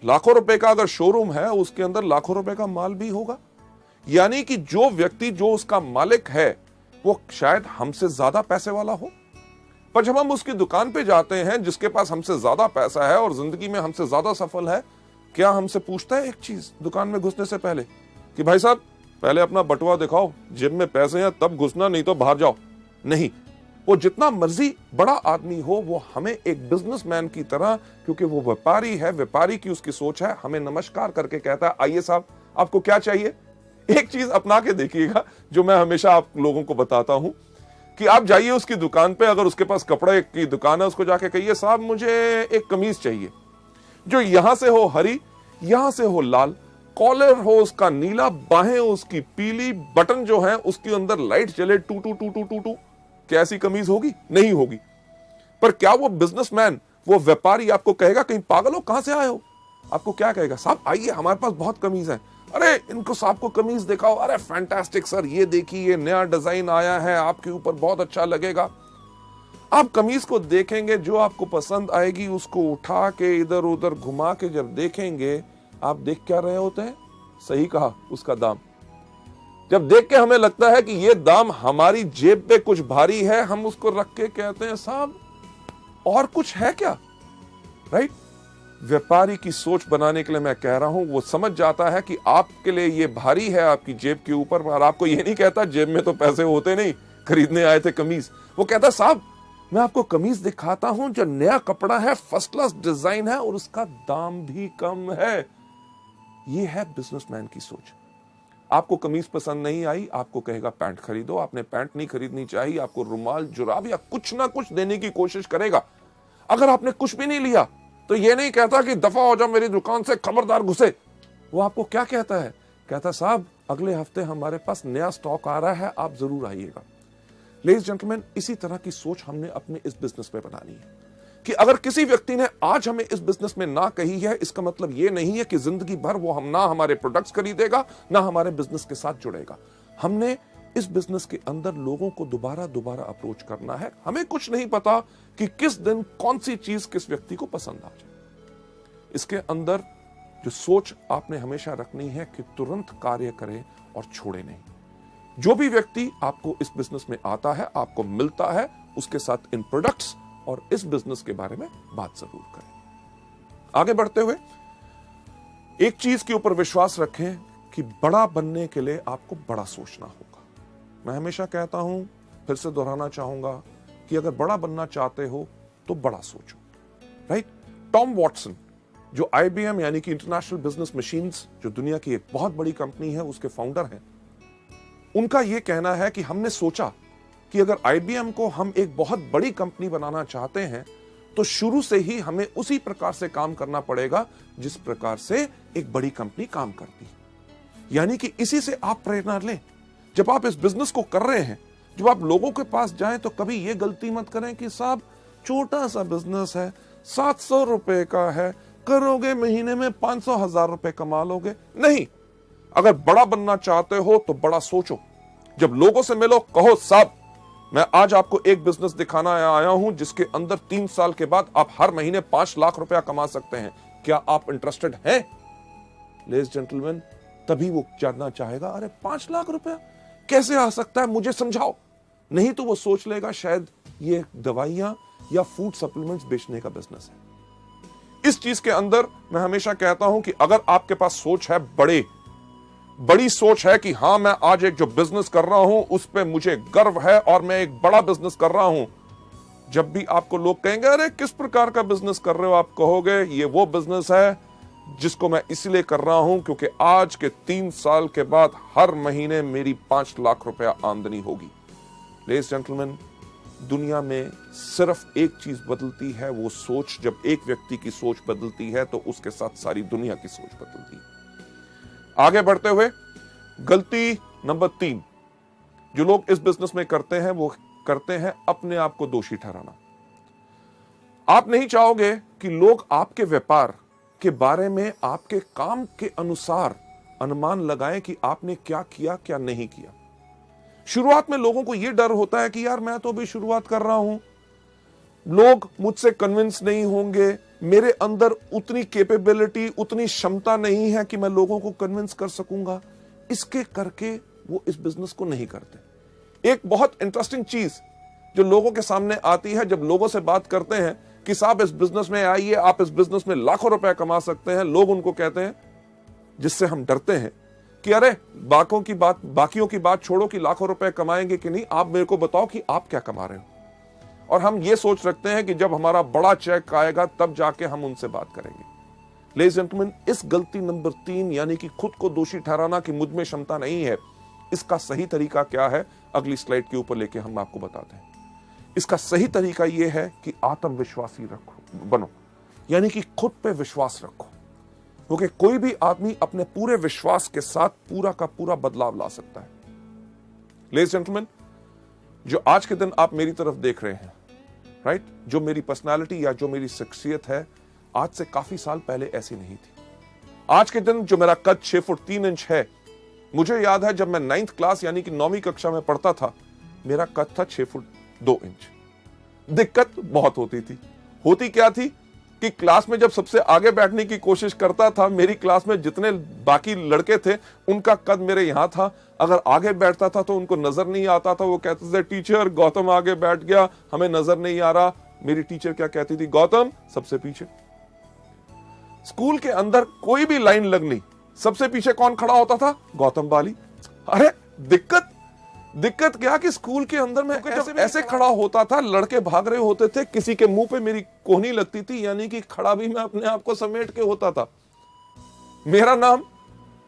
लाखों रुपए का अगर शोरूम है उसके अंदर लाखों रुपए का माल भी होगा। यानी कि जो व्यक्ति जो उसका मालिक है वो शायद हमसे ज्यादा पैसे वाला हो, पर जब हम उसकी दुकान पे जाते हैं जिसके पास हमसे ज्यादा पैसा है और जिंदगी में हमसे ज्यादा सफल है, क्या हमसे पूछता है एक चीज दुकान में घुसने से पहले कि भाई साहब पहले अपना बटुआ दिखाओ, जेब में पैसे हैं तब घुसना, नहीं तो बाहर जाओ? नहीं, वो जितना मर्जी बड़ा आदमी हो वो हमें एक बिजनेसमैन की तरह, क्योंकि वो व्यापारी है, व्यापारी की उसकी सोच है, हमें नमस्कार करके कहता है आइए साहब आपको क्या चाहिए। एक चीज अपना के देखिएगा जो मैं हमेशा आप लोगों को बताता हूं कि आप जाइए उसकी दुकान पे, अगर उसके पास कपड़े की दुकान है उसको जाके कहिए साहब मुझे एक कमीज चाहिए जो यहां से हो हरी, यहां से हो लाल, कॉलर हो उसका नीला, बाहें उसकी पीली, बटन जो है उसके अंदर लाइट चले टू टू टू टू टू टू। क्या ऐसी कमीज होगी? नहीं होगी। पर क्या वो बिजनेसमैन, वो व्यापारी आपको कहेगा कहीं पागल हो कहां से आए हो? आपको क्या कहेगा? साहब आइए हमारे पास बहुत कमीज है, अरे इनको साहब को कमीज दिखाओ, अरे फैंटास्टिक सर ये देखिए ये नया डिजाइन आया है आपके ऊपर बहुत अच्छा लगेगा। आप कमीज को देखेंगे, जो आपको पसंद आएगी उसको उठा के इधर उधर घुमा के जब देखेंगे, आप देख क्या रहे होते हैं? सही कहा, उसका दाम। जब देख के हमें लगता है कि ये दाम हमारी जेब पे कुछ भारी है, हम उसको रख के कहते हैं साहब और कुछ है क्या, राइट? व्यापारी की सोच बनाने के लिए मैं कह रहा हूं, वो समझ जाता है कि आपके लिए ये भारी है आपकी जेब के ऊपर, और आपको ये नहीं कहता जेब में तो पैसे होते नहीं, खरीदने आए थे कमीज। वो कहता साहब मैं आपको कमीज दिखाता हूं जो नया कपड़ा है, फर्स्ट क्लास डिजाइन है और उसका दाम भी कम है। ये है बिजनेसमैन की सोच। आपको कमीज पसंद नहीं आई, आपको कहेगा पैंट खरीदो। आपने पैंट नहीं खरीदनी चाहिए, आपको रुमाल, जुराब या कुछ ना कुछ देने की कोशिश करेगा। अगर आपने कुछ भी नहीं लिया तो ये नहीं कहता कि दफा हो जाओ मेरी दुकान से, खबरदार घुसे। वो आपको क्या कहता है? कहता साहब अगले हफ्ते हमारे पास नया स्टॉक आ रहा है, आप जरूर आइएगा। लेडीज जेंटलमैन, इसी तरह की सोच हमने अपने इस बिजनेस में बनानी है कि अगर किसी व्यक्ति ने आज हमें इस बिजनेस में ना कही है, इसका मतलब ये नहीं है कि जिंदगी भर वो हम ना हमारे प्रोडक्ट्स खरीदेगा ना हमारे बिजनेस के साथ जुड़ेगा। हमने इस बिजनेस के अंदर लोगों को दोबारा दोबारा अप्रोच करना है। हमें कुछ नहीं पता कि किस दिन कौन सी चीज किस व्यक्ति को पसंद आ जाए। इसके अंदर जो सोच आपने हमेशा रखनी है कि तुरंत कार्य करें और छोड़े नहीं। जो भी व्यक्ति आपको इस बिजनेस में आता है, आपको मिलता है, उसके साथ इन प्रोडक्ट्स और इस बिजनेस के बारे में बात जरूर करें। आगे बढ़ते हुए एक चीज के ऊपर विश्वास रखें कि बड़ा बनने के लिए आपको बड़ा सोचना होगा। मैं हमेशा कहता हूं, फिर से दोहराना चाहूंगा कि अगर बड़ा बनना चाहते हो तो बड़ा सोचो, राइट? टॉम वॉटसन, जो IBM यानी कि इंटरनेशनल बिजनेस मशीन्स, जो दुनिया की एक बहुत बड़ी कंपनी है, उसके फाउंडर हैं, उनका यह कहना है कि हमने सोचा कि अगर IBM को हम एक बहुत बड़ी कंपनी बनाना चाहते हैं तो शुरू से ही हमें उसी प्रकार से काम करना पड़ेगा जिस प्रकार से एक बड़ी कंपनी काम करती है। यानी कि इसी से आप प्रेरणा लें। जब आप इस बिजनेस को कर रहे हैं, जब आप लोगों के पास जाएं तो कभी यह गलती मत करें कि साहब छोटा सा बिजनेस है, 700 रुपए का है, करोगे महीने में 500,000 रुपए कमा लोगे। नहीं, अगर बड़ा बनना चाहते हो तो बड़ा सोचो। जब लोगों से मिलो, कहो साहब मैं आज आपको एक बिजनेस दिखाना आया हूं जिसके अंदर 3 साल के बाद आप हर महीने 5 लाख रुपया कमा सकते हैं, क्या आप इंटरेस्टेड हैं? लेडीज जेंटलमैन, तभी वो जानना चाहेगा, अरे 5 लाख रुपया कैसे आ सकता है, मुझे समझाओ। नहीं तो वो सोच लेगा शायद ये दवाइयां या फूड सप्लीमेंट्स बेचने का बिजनेस है। इस चीज के अंदर मैं हमेशा कहता हूं कि अगर आपके पास सोच है, बड़ी सोच है कि हां मैं आज एक जो बिजनेस कर रहा हूं उस पे मुझे गर्व है और मैं एक बड़ा बिजनेस कर रहा हूं, जब भी आपको लोग कहेंगे अरे किस प्रकार का बिजनेस कर रहे हो, आप कहोगे ये वो बिजनेस है जिसको मैं इसलिए कर रहा हूं क्योंकि आज के 3 साल के बाद हर महीने मेरी 5 लाख रुपया आमदनी होगी। लेडीज जेंटलमैन, दुनिया में सिर्फ एक चीज बदलती है, वो सोच। जब एक व्यक्ति की सोच बदलती है तो उसके साथ सारी दुनिया की सोच बदलती है। आगे बढ़ते हुए गलती नंबर 3 जो लोग इस बिजनेस में करते हैं, वो करते हैं अपने आप को दोषी ठहराना। आप नहीं चाहोगे कि लोग आपके व्यापार के बारे में आपके काम के अनुसार अनुमान लगाएं कि आपने क्या किया क्या नहीं किया। शुरुआत में लोगों को यह डर होता है कि यार मैं तो अभी शुरुआत कर रहा हूं, लोग मुझसे कन्विंस नहीं होंगे, मेरे अंदर उतनी कैपेबिलिटी, उतनी क्षमता नहीं है कि मैं लोगों को कन्विंस कर सकूंगा। इसके करके वो इस बिजनेस को नहीं करते। एक बहुत इंटरेस्टिंग चीज जो लोगों के सामने आती है, जब लोगों से बात करते हैं कि साहब इस बिजनेस में आइए, आप इस बिजनेस में लाखों रुपए कमा सकते हैं, लोग उनको कहते हैं, जिससे हम डरते हैं कि अरे बाकियों की बात छोड़ो कि लाखों रुपए कमाएंगे कि नहीं, आप मेरे को बताओ कि आप क्या कमा रहे हो। और हम ये सोच रखते हैं कि जब हमारा बड़ा चेक आएगा तब जाके हम उनसे बात करेंगे। लेडीज एंड जेंटलमैन, इस गलती नंबर 3 यानी कि खुद को दोषी ठहराना कि मुझ में क्षमता नहीं है, इसका सही तरीका क्या है अगली स्लाइड के ऊपर लेके हम आपको बताते हैं। इसका सही तरीका यह है कि आत्मविश्वासी बनो, यानी कि खुद पे विश्वास रखो, क्योंकि कोई भी आदमी अपने पूरे विश्वास के साथ पूरा का पूरा बदलाव ला सकता है। लेडीज एंड जेंटलमैन, जो आज के दिन आप मेरी तरफ देख रहे हैं, राइट, जो मेरी पर्सनालिटी या जो मेरी शख्सियत है, आज से काफी साल पहले ऐसी नहीं थी। आज के दिन जो मेरा कद 6 फुट 3 इंच है, मुझे याद है जब मैं 9th क्लास यानी कि 9वीं कक्षा में पढ़ता था, मेरा कद था 6 फुट 2 इंच। दिक्कत बहुत होती थी। होती क्या थी कि क्लास में जब सबसे आगे बैठने की कोशिश करता था, मेरी क्लास में जितने बाकी लड़के थे उनका कद मेरे यहां था, अगर आगे बैठता था तो उनको नजर नहीं आता था। वो कहते थे टीचर गौतम आगे बैठ गया, हमें नजर नहीं आ रहा। मेरी टीचर क्या कहती थी, गौतम सबसे पीछे। स्कूल के अंदर कोई भी लाइन लगनी, सबसे पीछे कौन खड़ा होता था, गौतम बाली। अरे दिक्कत क्या कि स्कूल के अंदर में ऐसे खड़ा होता था, लड़के भाग रहे होते थे, किसी के मुंह पे मेरी कोहनी लगती थी, यानी कि खड़ा भी मैं अपने आप को समेट के होता था। मेरा नाम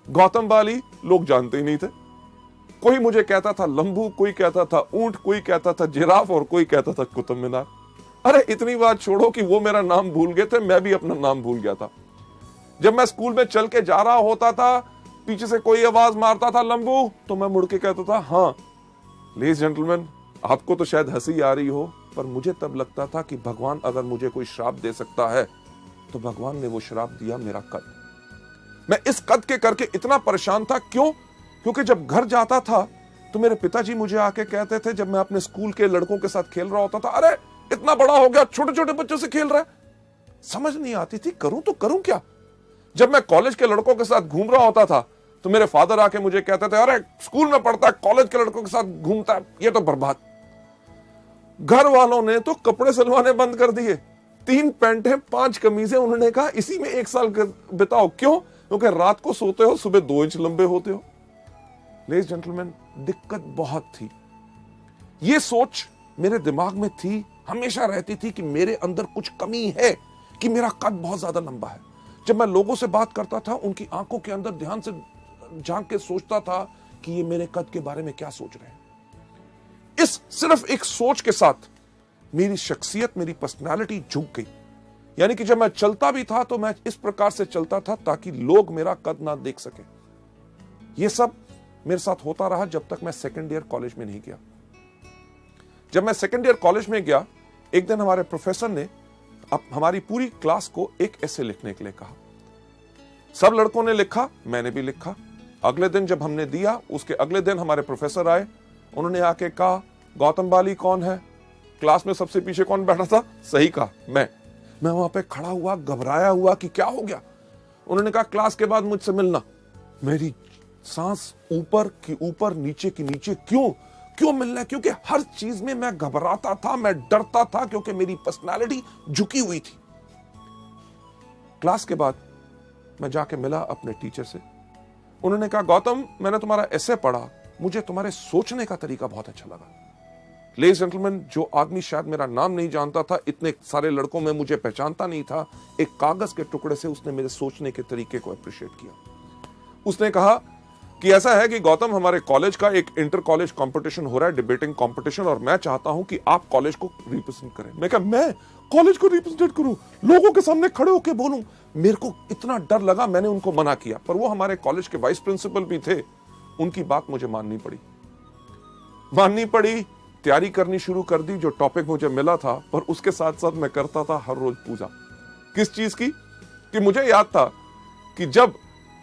गौतम बाली लोग जानते ही नहीं थे। कोई मुझे कहता था लंबू, कोई कहता था ऊंट, कोई कहता था जिराफ और कोई कहता था कुतुब मीनार। अरे इतनी बात छोड़ो कि वो मेरा नाम भूल गए थे, मैं भी अपना नाम भूल गया था। जब मैं स्कूल में चल के जा रहा होता था, पीछे से कोई आवाज मारता था लंबू, तो मैं मुड़ के कहता था हाँ। लेडीज जेंटलमैन, आपको तो शायद हंसी आ रही हो, पर मुझे तब लगता था कि भगवान अगर मुझे कोई श्राप दे सकता है तो भगवान ने वो श्राप दिया मेरा कद। मैं इस कद के करके इतना परेशान था। क्यों? क्योंकि जब घर जाता था तो मेरे पिताजी मुझे आके कहते थे, जब मैं अपने स्कूल के लड़कों के साथ खेल रहा होता था, अरे इतना बड़ा हो गया, छोटे छोटे बच्चों से खेल रहा है। समझ नहीं आती थी करूं तो करूं क्या। जब मैं कॉलेज के लड़कों के साथ घूम रहा होता था तो मेरे फादर आके मुझे कहते थे, अरे स्कूल में पढ़ता है, कॉलेज के लड़कों के साथ घूमता है, ये तो बर्बाद। घर वालों ने तो कपड़े सिलवाने बंद कर दिए। 3 पैंटें 5 कमीजें, उन्होंने कहा इसी में 1 साल बिताओ। क्यों? क्योंकि रात को सोते हो, सुबह 2 इंच लंबे होते हो। लेडीज जेंटलमैन, दिक्कत बहुत थी। ये सोच मेरे दिमाग में थी, हमेशा रहती थी कि मेरे अंदर कुछ कमी है, कि मेरा कद बहुत ज्यादा लंबा है। जब मैं लोगों से बात करता था, उनकी आंखों के अंदर ध्यान से झांक के सोचता था कि ये मेरे कद के बारे में क्या सोच रहे हैं। इस सिर्फ एक सोच के साथ मेरी शख्सियत, मेरी पर्सनालिटी झुक गई। यानी कि जब मैं चलता भी था तो मैं इस प्रकार से चलता था ताकि लोग मेरा कद ना देख सके। यह सब मेरे साथ होता रहा जब तक मैं सेकेंड ईयर कॉलेज में नहीं गया। जब मैं सेकेंड ईयर कॉलेज में गया, एक दिन हमारे प्रोफेसर ने अब हमारी पूरी क्लास को एक ऐसे लिखने के लिए कहा। सब लड़कों ने लिखा, मैंने भी लिखा। अगले दिन जब हमने दिया, उसके अगले दिन हमारे प्रोफेसर आए। उन्होंने आके कहा, गौतम बाली कौन है? क्लास में सबसे पीछे कौन बैठा था? सही कहा, मैं वहां पे खड़ा हुआ, घबराया हुआ कि क्या हो गया। उन्होंने कहा, क्लास के बाद मुझसे मिलना। मेरी सांस ऊपर की ऊपर, नीचे की नीचे। क्यों मिलना है? क्योंकि हर चीज में मैं घबराता था, मैं डरता था, क्योंकि मेरी पर्सनालिटी झुकी हुई थी। क्लास के बाद मैं जाके मिला अपने टीचर से। उन्होंने कहा, गौतम, मैंने तुम्हारा एसे पढ़ा, मुझे तुम्हारे सोचने का तरीका बहुत अच्छा लगा। लेडीज जेंटलमैन, जो आदमी शायद मेरा नाम नहीं जानता था, इतने सारे लड़कों में मुझे पहचानता नहीं था, एक कागज के टुकड़े से उसने मेरे सोचने के तरीके को अप्रिशिएट किया। उसने कहा कि ऐसा है कि गौतम, हमारे कॉलेज का एक इंटर कॉलेज कंपटीशन हो रहा है, डिबेटिंग कंपटीशन, और मैं चाहता हूं कि आप कॉलेज को रिप्रेजेंट करें। मैं कहा, मैं कॉलेज को रिप्रेजेंट करूं, लोगों के सामने खड़े होकर बोलूं? मेरे को इतना डर लगा, मैंने उनको मना किया। पर वो हमारे कॉलेज के वाइस प्रिंसिपल भी थे, उनकी बात मुझे माननी पड़ी। तैयारी करनी शुरू कर दी, जो टॉपिक मुझे मिला था। पर उसके साथ साथ मैं करता था हर रोज पूजा। किस चीज की? कि मुझे याद था कि जब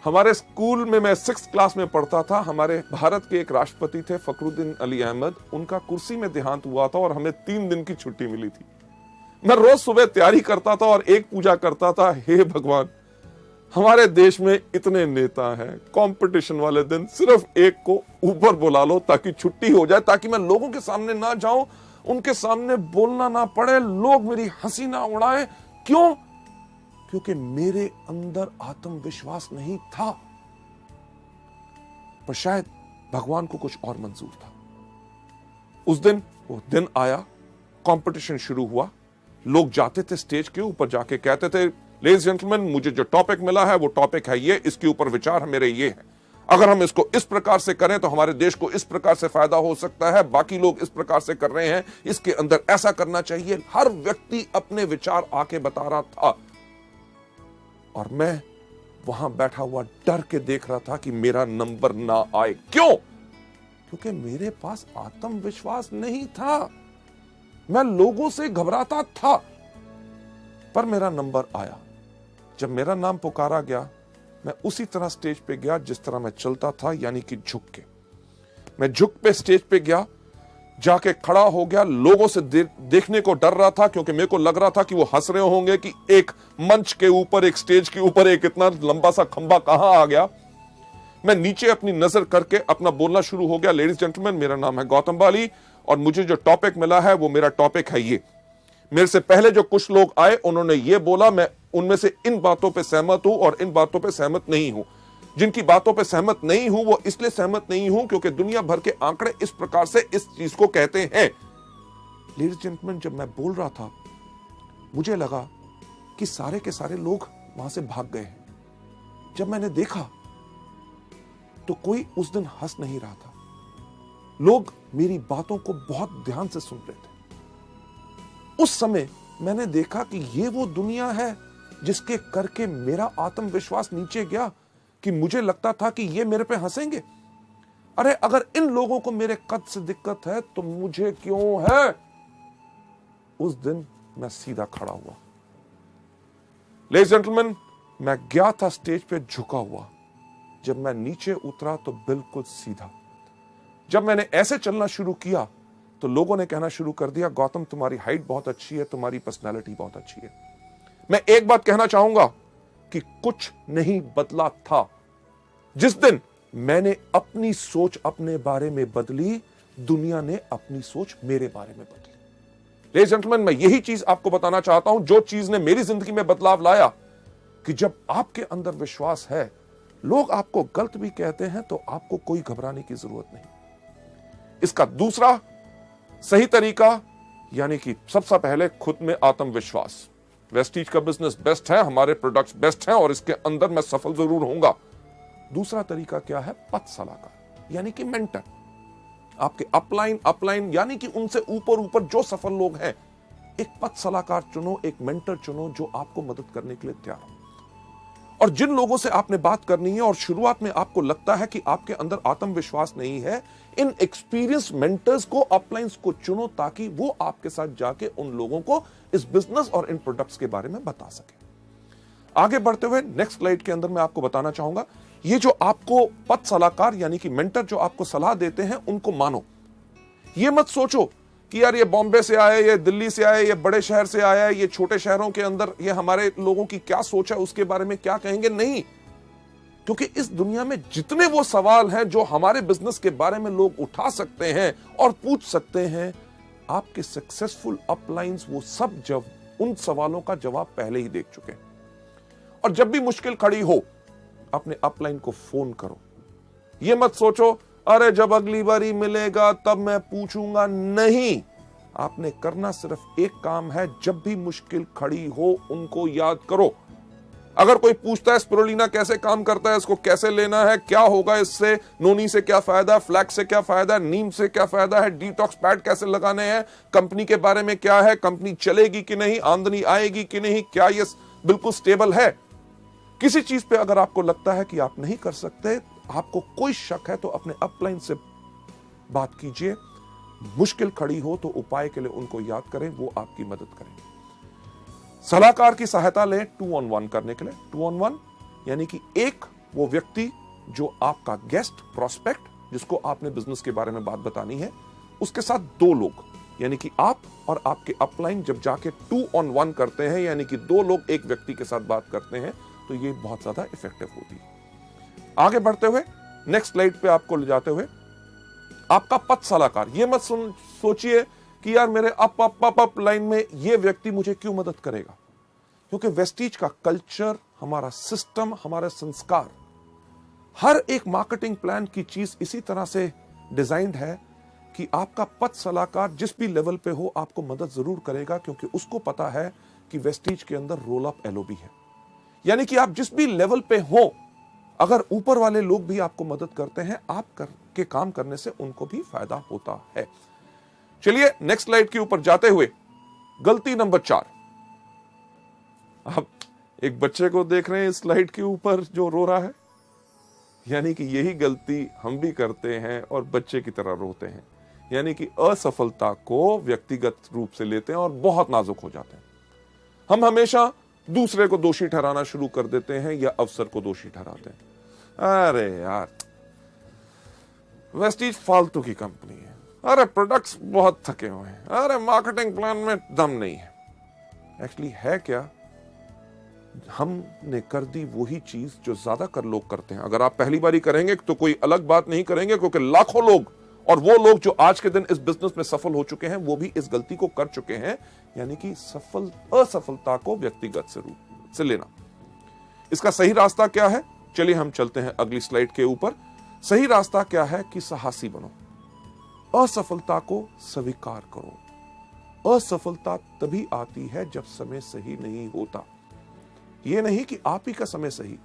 हमारे स्कूल में मैं 6th क्लास में पढ़ता था, हमारे भारत के एक राष्ट्रपति थे फखरुद्दीन अली अहमद, उनका कुर्सी में देहांत हुआ था और हमें 3 दिन की छुट्टी मिली थी। मैं रोज सुबह तैयारी करता था और एक पूजा करता था, हे भगवान, हमारे देश में इतने नेता हैं, कंपटीशन वाले दिन सिर्फ एक को ऊपर बुला लो ताकि छुट्टी हो जाए, ताकि मैं लोगों के सामने ना जाऊं, उनके सामने बोलना ना पड़े, लोग मेरी हंसी ना उड़ाएं। क्यों? क्योंकि मेरे अंदर आत्मविश्वास नहीं था। पर शायद भगवान को कुछ और मंजूर था। उस दिन वो दिन आया, कंपटीशन शुरू हुआ। लोग जाते थे स्टेज के ऊपर, जाके कहते थे, लेडीज जेंटलमैन, मुझे जो टॉपिक मिला है वो टॉपिक है ये, इसके ऊपर विचार मेरे ये है, अगर हम इसको इस प्रकार से करें तो हमारे देश को इस प्रकार से फायदा हो सकता है, बाकी लोग इस प्रकार से कर रहे हैं, इसके अंदर ऐसा करना चाहिए। हर व्यक्ति अपने विचार आके बता रहा था और मैं वहां बैठा हुआ डर के देख रहा था कि मेरा नंबर ना आए। क्यों? क्योंकि मेरे पास आत्मविश्वास नहीं था, मैं लोगों से घबराता था। पर मेरा नंबर आया। जब मेरा नाम पुकारा गया, मैं उसी तरह स्टेज पे गया जिस तरह मैं चलता था, यानी कि झुक के। मैं झुक पे स्टेज पे गया, जाके खड़ा हो गया। लोगों से देखने को डर रहा था, क्योंकि मेरे को लग रहा था कि वो हंस रहे होंगे कि एक मंच के ऊपर, एक स्टेज के ऊपर एक इतना लंबा सा खंबा कहां आ गया। मैं नीचे अपनी नजर करके अपना बोलना शुरू हो गया, लेडीज जेंटलमैन, मेरा नाम है गौतम बाली और मुझे जो टॉपिक मिला है वो मेरा टॉपिक है ये। मेरे से पहले जो कुछ लोग आए, उन्होंने ये बोला, मैं उनमें से इन बातों पे सहमत हूं और इन बातों पे सहमत नहीं हूं। जिनकी बातों पे सहमत नहीं हूं वो इसलिए सहमत नहीं हूं क्योंकि दुनिया भर के आंकड़े इस प्रकार से इस चीज को कहते हैं। लेडीज जेंटलमैन, जब मैं बोल रहा था, मुझे लगा कि सारे के सारे लोग वहां से भाग गए हैं। जब मैंने देखा तो कोई उस दिन हंस नहीं रहा था। लोग मेरी बातों को बहुत ध्यान से सुन रहे थे। उस समय मैंने देखा कि ये वो दुनिया है जिसके करके मेरा आत्मविश्वास नीचे गया, कि मुझे लगता था कि ये मेरे पे हंसेंगे। अरे अगर इन लोगों को मेरे कद से दिक्कत है तो मुझे क्यों है? उस दिन मैं सीधा खड़ा हुआ। लेडीज जेंटलमैन, मैं गया था स्टेज पे झुका हुआ। जब मैं नीचे उतरा तो बिल्कुल सीधा। जब मैंने ऐसे चलना शुरू किया तो लोगों ने कहना शुरू कर दिया, गौतम तुम्हारी हाइट बहुत अच्छी है, तुम्हारी पर्सनालिटी बहुत अच्छी है। मैं एक बात कहना चाहूंगा कि कुछ नहीं बदला था। जिस दिन मैंने अपनी सोच अपने बारे में बदली, दुनिया ने अपनी सोच मेरे बारे में बदली। लेडीज एंड जेंटलमैन, मैं यही चीज आपको बताना चाहता हूं, जो चीज ने मेरी जिंदगी में बदलाव लाया, कि जब आपके अंदर विश्वास है, लोग आपको गलत भी कहते हैं तो आपको कोई घबराने की जरूरत नहीं। इसका दूसरा सही तरीका, यानी कि सबसे पहले खुद में आत्मविश्वास। वेस्टीज का बिजनेस बेस्ट है, हमारे प्रोडक्ट्स बेस्ट हैं और इसके अंदर मैं सफल जरूर होऊंगा। दूसरा तरीका क्या है? पथ सलाहकार, यानी कि मेंटर। आपके अपलाइन यानी कि उनसे ऊपर जो सफल लोग हैं, एक पथ सलाहकार चुनो, एक मेंटर चुनो जो आपको मदद करने के लिए तैयार हो। और जिन लोगों से आपने बात करनी है और शुरुआत में आपको लगता है कि आपके अंदर आत्मविश्वास नहीं है, इन एक्सपीरियंस मेंटर्स को, अपलाइंस को चुनो, ताकि वो आपके साथ जाके उन लोगों को इस बिजनेस और इन प्रोडक्ट्स के बारे में बता सके। आगे बढ़ते हुए नेक्स्ट स्लाइड के अंदर मैं आपको बताना चाहूंगा, ये जो आपको पथ सलाहकार यानी कि मेंटर जो आपको सलाह देते हैं, उनको मानो। ये मत सोचो कि यार ये बॉम्बे से आए, ये दिल्ली से आए, ये बड़े शहर से आया है, ये छोटे शहरों के अंदर ये हमारे लोगों की क्या सोच है, उसके बारे में क्या कहेंगे। नहीं, क्योंकि इस दुनिया में जितने वो सवाल हैं जो हमारे बिजनेस के बारे में लोग उठा सकते हैं और पूछ सकते हैं, आपके सक्सेसफुल अपलाइंस वो सब जब उन सवालों का जवाब पहले ही देख चुके हैं। और जब भी मुश्किल खड़ी हो, अपने अपलाइन को फोन करो। ये मत सोचो अरे जब अगली बारी मिलेगा तब मैं पूछूंगा। नहीं, आपने करना सिर्फ एक काम है, जब भी मुश्किल खड़ी हो उनको याद करो। अगर कोई पूछता है स्पिरुलिना कैसे काम करता है, इसको कैसे लेना है, क्या होगा इससे, नोनी से क्या फायदा, फ्लैक्स से क्या फायदा, नीम से क्या फायदा है, डिटॉक्स पैड कैसे लगाने हैं, कंपनी के बारे में क्या है, कंपनी चलेगी कि नहीं, आमदनी आएगी कि नहीं, क्या ये बिल्कुल स्टेबल है। किसी चीज पे अगर आपको लगता है कि आप नहीं कर सकते, आपको कोई शक है, तो अपने अपलाइन से बात कीजिए। मुश्किल खड़ी हो तो उपाय के लिए उनको याद करें, वो आपकी मदद करेंगे। सलाहकार की सहायता लें 2-on-1 करने के लिए। 2-on-1 यानी कि एक वो व्यक्ति जो आपका गेस्ट, प्रोस्पेक्ट, जिसको आपने बिजनेस के बारे में बात बतानी है, उसके साथ 2 लोग, यानी कि आप और आपके अपलाइन जब जाके 2-on-1 करते हैं, यानी कि 2 लोग एक व्यक्ति के साथ बात करते हैं, तो ये बहुत ज्यादा इफेक्टिव होती है। आगे बढ़ते हुए नेक्स्ट स्लाइड पे आपको ले जाते हुए, आपका पथ सलाहकार। ये मत सोचिए कि यार मेरे अप लाइन में ये व्यक्ति मुझे क्यों मदद करेगा, क्योंकि वेस्टीज का कल्चर, हमारा सिस्टम, हमारे संस्कार, हर एक मार्केटिंग प्लान की चीज इसी तरह से डिजाइंड है कि आपका पथ सलाहकार जिस भी लेवल पे हो आपको मदद जरूर करेगा, क्योंकि उसको पता है कि वेस्टीज के अंदर रोल अप एलओबी है। यानी कि आप जिस भी लेवल पे हो, अगर ऊपर वाले लोग भी आपको मदद करते हैं, आप के काम करने से उनको भी फायदा होता है। चलिए नेक्स्ट स्लाइड के ऊपर जाते हुए, गलती नंबर 4। आप एक बच्चे को देख रहे हैं इस स्लाइड के ऊपर जो रो रहा है, यानी कि यही गलती हम भी करते हैं और बच्चे की तरह रोते हैं। यानी कि असफलता को व्यक्तिगत रूप से लेते हैं और बहुत नाजुक हो जाते हैं। हम हमेशा दूसरे को दोषी ठहराना शुरू कर देते हैं या अवसर को दोषी ठहराते हैं। अरे यार वेस्टीज फालतू की कंपनी है, अरे प्रोडक्ट्स बहुत थके हुए हैं, अरे मार्केटिंग प्लान में दम नहीं है। एक्चुअली है क्या, हमने कर दी वही चीज जो ज्यादातर लोग करते हैं। अगर आप पहली बारी करेंगे तो कोई अलग बात नहीं करेंगे, क्योंकि लाखों लोग और वो लोग जो आज के दिन इस बिजनेस में सफल हो चुके हैं, वो भी इस गलती को कर चुके हैं, यानी कि असफलता को व्यक्तिगत से रूप से लेना। इसका सही रास्ता क्या है, चलिए हम चलते हैं अगली स्लाइड के ऊपर। सही रास्ता क्या है कि साहसी बनो, असफलता को स्वीकार करो। असफलता तभी आती है जब समय सही नहीं होता। यह नहीं कि आप ही का समय सही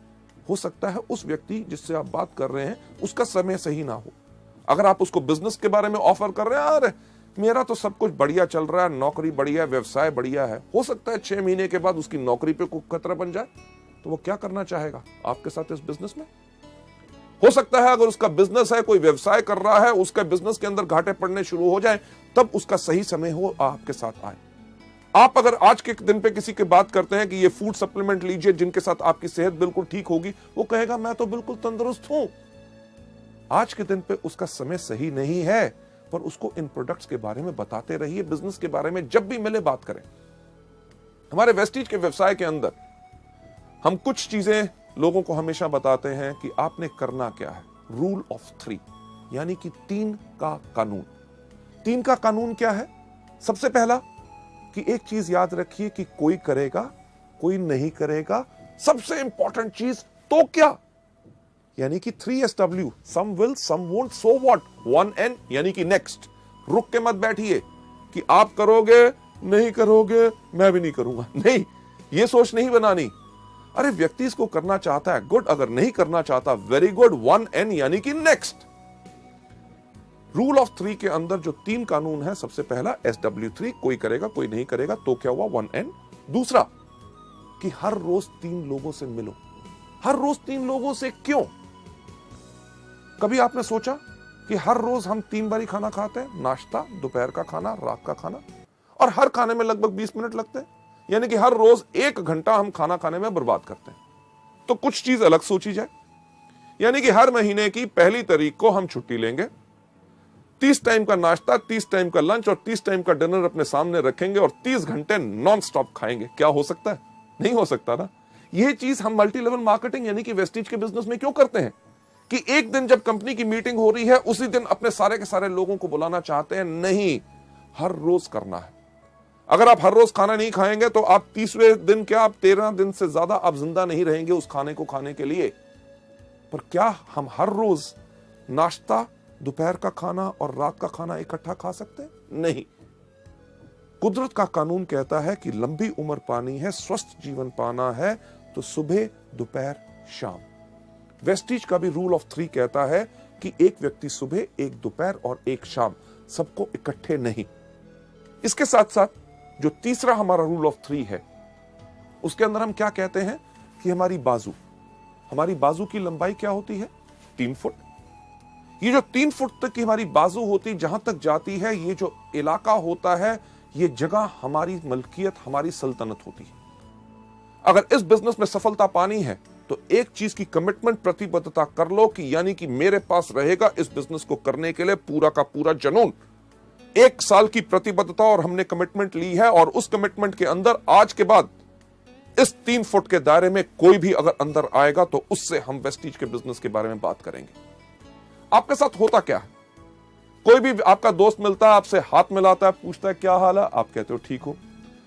हो सकता है, उस व्यक्ति जिससे आप बात कर रहे हैं उसका समय सही ना हो। अगर आप उसको बिजनेस के बारे में ऑफर कर रहे हैं, अरे मेरा तो सब कुछ बढ़िया चल रहा है, नौकरी बढ़िया है, व्यवसाय बढ़िया है, हो सकता है 6 महीने के बाद उसकी नौकरी पे कोई खतरा बन जाए, तो वो क्या करना चाहेगा आपके साथ इस बिजनेस में। हो सकता है अगर उसका बिजनेस है, कोई व्यवसाय कर रहा है, उसका बिजनेस के अंदर घाटे पड़ने शुरू हो जाए, तब उसका सही समय हो आपके साथ आए। आप अगर आज के दिन पे किसी की बात करते हैं कि ये फूड सप्लीमेंट लीजिए जिनके साथ आपकी सेहत बिल्कुल ठीक होगी, वो कहेगा मैं तो बिल्कुल तंदुरुस्त हूं। आज के दिन पे उसका समय सही नहीं है, पर उसको इन प्रोडक्ट्स के बारे में बताते रहिए, बिजनेस के बारे में जब भी मिले बात करें। हमारे वेस्टीज के व्यवसाय के अंदर हम कुछ चीजें लोगों को हमेशा बताते हैं कि आपने करना क्या है। रूल ऑफ 3, यानी कि 3 का कानून। 3 का कानून क्या है? सबसे पहला कि एक चीज याद रखिए कि कोई करेगा, कोई नहीं करेगा। सबसे इंपॉर्टेंट चीज तो क्या, यानी कि 3SW, some will some won't, so what, 1N यानी कि नेक्स्ट। रुक के मत बैठिए कि आप करोगे, नहीं करोगे, मैं भी नहीं करूंगा। नहीं, ये सोच नहीं बनानी। अरे व्यक्ति इसको करना चाहता है, गुड। अगर नहीं करना चाहता, वेरी गुड, 1N यानी कि नेक्स्ट। रूल ऑफ 3 के अंदर जो 3 कानून है, सबसे पहला SW3, कोई करेगा, कोई नहीं करेगा, तो क्या हुआ, 1N। दूसरा कि हर रोज 3 लोगों से मिलो। हर रोज 3 लोगों से क्यों? कभी आपने सोचा कि हर रोज हम 3 बार ही खाना खाते हैं? नाश्ता, दोपहर का खाना, रात का खाना, और हर खाने में लगभग 20 मिनट लगते हैं, यानी कि हर रोज 1 घंटा हम खाना खाने में बर्बाद करते हैं। तो कुछ चीज अलग सोची जाए, यानी कि हर महीने की पहली तारीख को हम छुट्टी लेंगे, 30 टाइम का नाश्ता, 30 टाइम का लंच और 30 टाइम का डिनर अपने सामने रखेंगे और 30 घंटे नॉन स्टॉप खाएंगे। क्या हो सकता है? नहीं हो सकता ना। यह चीज हम मल्टी लेवल मार्केटिंग यानी कि वेस्टीज के बिजनेस में क्यों करते हैं कि एक दिन जब कंपनी की मीटिंग हो रही है, उसी दिन अपने सारे के सारे लोगों को बुलाना चाहते हैं? नहीं, हर रोज करना है। अगर आप हर रोज खाना नहीं खाएंगे तो आप 30वें दिन क्या, आप 13 दिन से ज्यादा आप जिंदा नहीं रहेंगे उस खाने को खाने के लिए। पर क्या हम हर रोज नाश्ता, दोपहर का खाना और रात का खाना इकट्ठा खा सकते हैं? नहीं। कुदरत का कानून कहता है कि लंबी उम्र पानी है, स्वस्थ जीवन पाना है, तो सुबह, दोपहर, शाम। वेस्टीज का भी रूल ऑफ 3 कहता है कि एक व्यक्ति सुबह, एक दोपहर और एक शाम, सबको इकट्ठे नहीं। इसके साथ साथ जो तीसरा हमारा रूल ऑफ 3 है, उसके अंदर हम क्या कहते हैं कि हमारी बाजू की लंबाई क्या होती है? 3 फुट। ये जो 3 फुट तक की हमारी बाजू होती, जहां तक जाती है, ये जो इलाका होता है, ये जगह हमारी मलकियत, हमारी सल्तनत होती है। अगर इस बिजनेस में सफलता पानी है तो एक चीज की कमिटमेंट, प्रतिबद्धता कर लो कि यानी कि मेरे पास रहेगा इस बिजनेस को करने के लिए पूरा का पूरा जुनून। 1 साल की प्रतिबद्धता और हमने कमिटमेंट ली है, और उस कमिटमेंट के अंदर आज के बाद इस 3 फुट के दायरे में कोई भी अगर अंदर आएगा तो उससे हम वेस्टीज के बिजनेस के बारे में बात करेंगे। आपके साथ होता क्या है? कोई भी आपका दोस्त मिलता है, आपसे हाथ मिलाता है, पूछता है क्या हाल है, आप कहते हो ठीक हो।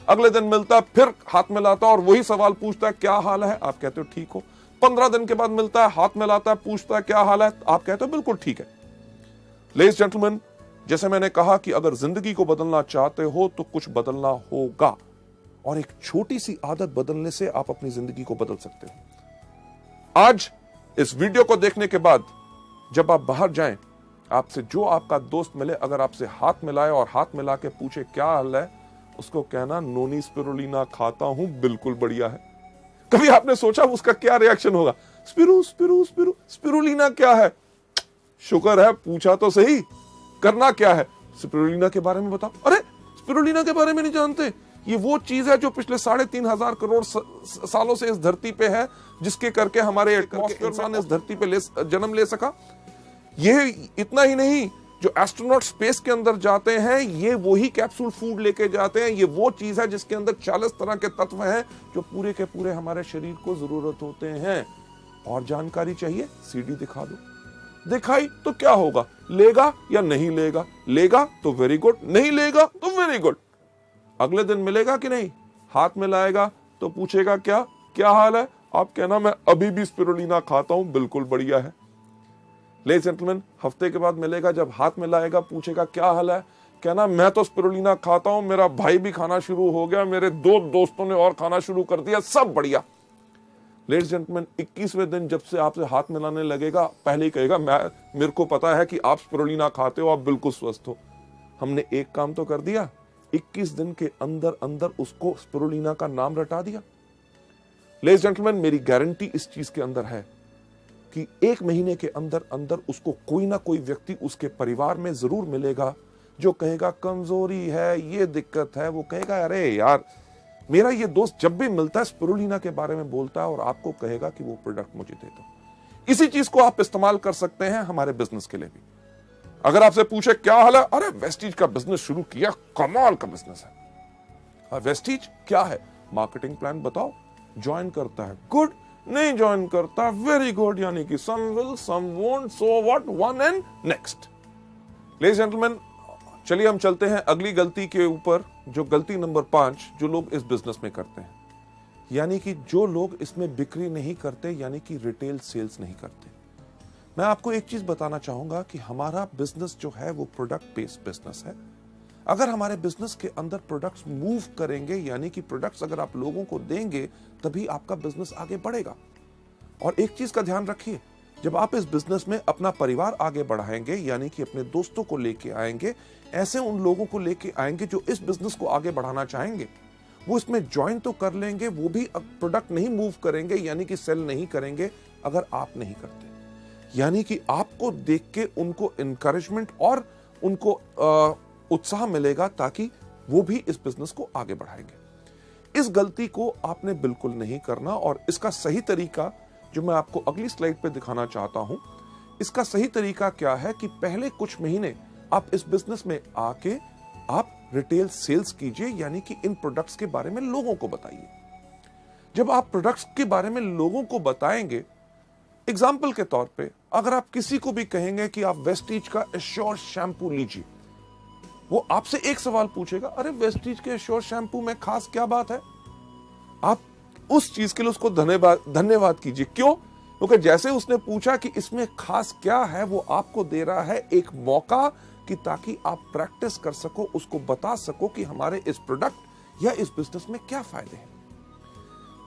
अगले दिन मिलता है, फिर हाथ मिलाता है और वही सवाल पूछता है क्या हाल है, आप कहते हो ठीक हो। 15 दिन के बाद मिलता है, हाथ मिलाता है, पूछता है क्या हाल है, आप कहते हो बिल्कुल ठीक है। लेडीज जेंटलमैन, जैसे मैंने कहा कि अगर जिंदगी को बदलना चाहते हो तो कुछ बदलना होगा, और एक छोटी सी आदत बदलने से आप अपनी जिंदगी को बदल सकते हो। आज इस वीडियो को देखने के बाद जब आप बाहर जाएं, आपसे जो आपका दोस्त मिले, अगर आपसे हाथ मिलाए और हाथ मिला के पूछे क्या हाल है, उसको कहना नोनी स्पिरुलिना खाता हूं, बिल्कुल बढ़िया है। कभी आपने सोचा उसका क्या रिएक्शन होगा? स्पिरुलिना क्या है? शुक्र है पूछा तो सही, करना क्या है? स्पिरुलिना के बारे में बताओ। अरे स्पिरुलिना के बारे में नहीं जानते? ये वो चीज है जो पिछले 3.5 करोड़ सालों से इस धरती पे है, जिसके करके हमारे इंसान इस धरती पे जन्म ले सका। ये इतना ही नहीं, जो एस्ट्रोनॉट स्पेस के अंदर जाते हैं, ये वही कैप्सूल फूड लेके जाते हैं। ये वो चीज है जिसके अंदर 40 तरह के तत्व हैं जो पूरे के पूरे हमारे शरीर को जरूरत होते हैं। और जानकारी चाहिए? सीडी दिखा दो। दिखाई तो क्या होगा? लेगा या नहीं लेगा? लेगा तो वेरी गुड, नहीं लेगा तो वेरी गुड। अगले दिन मिलेगा कि नहीं, हाथ मिलाएगा तो पूछेगा क्या हाल है, आप कहना मैं अभी भी स्पिरुलिना खाता हूं, बिल्कुल बढ़िया है। लेडीज जेंटलमैन, हफ्ते के बाद मिलेगा, जब हाथ मिलाएगा पूछेगा क्या हाल है, कहना मैं तो स्पिरुलिना खाता हूं, मेरा भाई भी खाना शुरू हो गया, मेरे 2 दोस्तों ने और खाना शुरू कर दिया, सब बढ़िया। लेडीज जेंटलमैन, 21वें दिन जब से आपसे हाथ मिलाने लगेगा, पहले ही कहेगा मेरे को पता है कि आप स्पिरुलिना खाते हो, आप बिल्कुल स्वस्थ हो। हमने एक काम तो कर दिया, 21 दिन के अंदर अंदर उसको स्पिरुलिना का नाम रटा दिया। लेडीज जेंटलमैन, मेरी गारंटी इस चीज के अंदर है कि 1 महीने के अंदर अंदर उसको कोई ना कोई व्यक्ति उसके परिवार में जरूर मिलेगा जो कहेगा कमजोरी है, ये दिक्कत है। वो कहेगा अरे यार, मेरा ये दोस्त जब भी मिलता है स्पिरुलिना के बारे में बोलता है, और आपको कहेगा कि वो प्रोडक्ट मुझे दे दो। इसी चीज को आप इस्तेमाल कर सकते हैं हमारे बिजनेस के लिए भी। अगर आपसे पूछे क्या हाल है, अरे वेस्टीज का बिजनेस शुरू किया, कमाल का बिजनेस है। वेस्टीज क्या है? मार्केटिंग प्लान बताओ, ज्वाइन करता है, गुड। नहीं ज्वाइन करता, वेरी गुड, यानी कि some will some won't, so what, one and next. Ladies gentleman, चलिए हम चलते हैं अगली गलती के ऊपर, जो गलती नंबर 5 जो लोग इस बिजनेस में करते हैं, यानी कि जो लोग इसमें बिक्री नहीं करते, यानी कि रिटेल सेल्स नहीं करते। मैं आपको एक चीज बताना चाहूंगा कि हमारा बिजनेस जो है वो प्रोडक्ट बेस्ड बिजनेस है। अगर हमारे बिजनेस के अंदर प्रोडक्ट्स मूव करेंगे, यानी कि प्रोडक्ट्स अगर आप लोगों को देंगे, तभी आपका बिजनेस आगे बढ़ेगा। और एक चीज का ध्यान रखिए, जब आप इस बिजनेस में अपना परिवार आगे बढ़ाएंगे, यानी कि अपने दोस्तों को लेके आएंगे, ऐसे उन लोगों को लेके आएंगे जो इस बिजनेस को आगे बढ़ाना चाहेंगे, वो इसमें ज्वाइन तो कर लेंगे, वो भी प्रोडक्ट नहीं मूव करेंगे, यानी कि सेल नहीं करेंगे अगर आप नहीं करते। यानी कि आपको देख के उनको इंकरेजमेंट और उनको उत्साह मिलेगा, ताकि वो भी इस बिजनेस को आगे बढ़ाएंगे। इस गलती को आपने बिल्कुल नहीं करना, और इसका सही तरीका जो मैं आपको अगली स्लाइड पे दिखाना चाहता हूं, इसका सही तरीका क्या है कि पहले कुछ महीने आप इस बिजनेस में आके आप रिटेल सेल्स कीजिए, यानी कि इन प्रोडक्ट्स के बारे में लोगों को बताइए। जब आप प्रोडक्ट्स के बारे में लोगों को बताएंगे, एग्जाम्पल के तौर पे अगर आप किसी को भी कहेंगे कि आप वेस्टीज का एश्योर शैम्पू लीजिए, वो आपसे एक सवाल पूछेगा, अरे वेस्टीज के एश्योर शैम्पू में खास क्या बात है? आप उस चीज के लिए उसको धन्यवाद कीजिए। क्यों? क्योंकि जैसे उसने पूछा कि इसमें खास क्या है, वो आपको दे रहा है एक मौका कि ताकि आप प्रैक्टिस कर सको, उसको बता सको कि हमारे इस प्रोडक्ट या इस बिजनेस में क्या फायदे हैं।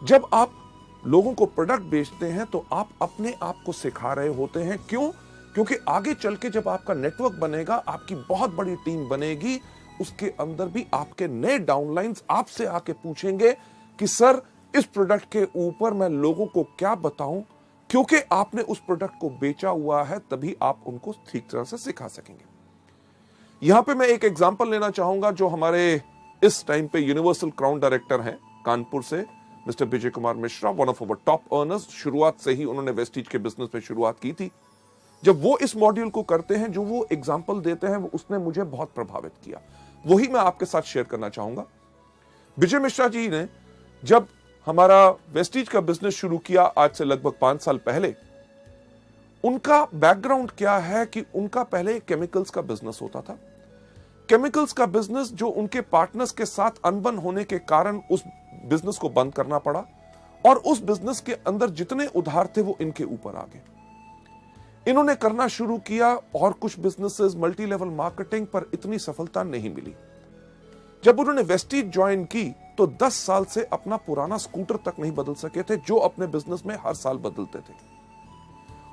जब आप लोगों को प्रोडक्ट बेचते हैं तो आप अपने आप को सिखा रहे होते हैं। क्यों? क्योंकि आगे चल के जब आपका नेटवर्क बनेगा, आपकी बहुत बड़ी टीम बनेगी, उसके अंदर भी आपके नए डाउनलाइंस आपसे आके पूछेंगे कि सर इस प्रोडक्ट के ऊपर मैं लोगों को क्या बताऊं, क्योंकि आपने उस प्रोडक्ट को बेचा हुआ है, तभी आप उनको ठीक तरह से सिखा सकेंगे। यहां पे मैं एक एग्जांपल लेना चाहूंगा, जो हमारे इस टाइम पे यूनिवर्सल क्राउन डायरेक्टर हैं कानपुर से, mister Vijay Kumar Mishra, one of our top earners. शुरुआत से ही उन्होंने वेस्टीज के बिजनेस में शुरुआत की थी। जब वो इस मॉड्यूल को करते हैं, जो वो एग्जांपल देते हैं, उसने मुझे बहुत प्रभावित किया। वही मैं आपके साथ शेयर करना चाहूंगा। विजय मिश्रा जी ने जब हमारा वेस्टीज का बिजनेस शुरू किया, आज से लगभग 5 साल पहले, उनका बैकग्राउंड क्या है कि उनका पहले केमिकल्स का बिजनेस होता था। केमिकल्स का बिजनेस जो उनके पार्टनर्स के साथ अनबन होने के कारण उस बिजनेस को बंद करना पड़ा, और उस बिजनेस के अंदर जितने उधार थे वो इनके ऊपर आ गए। इन्होंने करना शुरू किया और कुछ बिजनेसेस, मल्टी लेवल मार्केटिंग, पर इतनी सफलता नहीं मिली। जब उन्होंने वेस्टीज ज्वाइन की तो 10 साल से अपना पुराना स्कूटर तक नहीं बदल सके थे, जो अपने बिजनेस में हर साल बदलते थे।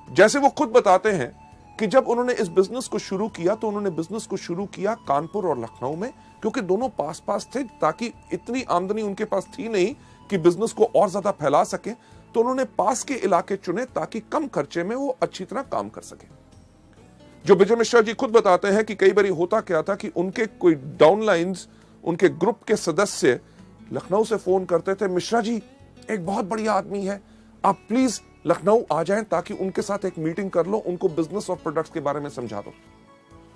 जैसे वो खुद बताते हैं कि जब उन्होंने इस बिजनेस को शुरू किया तो उन्होंने बिजनेस को शुरू किया कानपुर और लखनऊ में, क्योंकि दोनों पास पास थे, ताकि इतनी आमदनी उनके पास थी नहीं कि बिजनेस को और ज्यादा फैला सके। तो उन्होंने पास के इलाके चुने ताकि कम खर्चे में वो अच्छी तरह काम कर सके। जो विजय मिश्रा जी खुद बताते हैं कि कई बार होता क्या था कि उनके कोई डाउनलाइंस, उनके ग्रुप के सदस्य लखनऊ से फोन करते थे, मिश्रा जी एक बहुत बढ़िया आदमी है, आप प्लीज लखनऊ आ जाएं ताकि उनके साथ एक मीटिंग कर लो, उनको बिजनेस और प्रोडक्ट्स के बारे में समझा दो।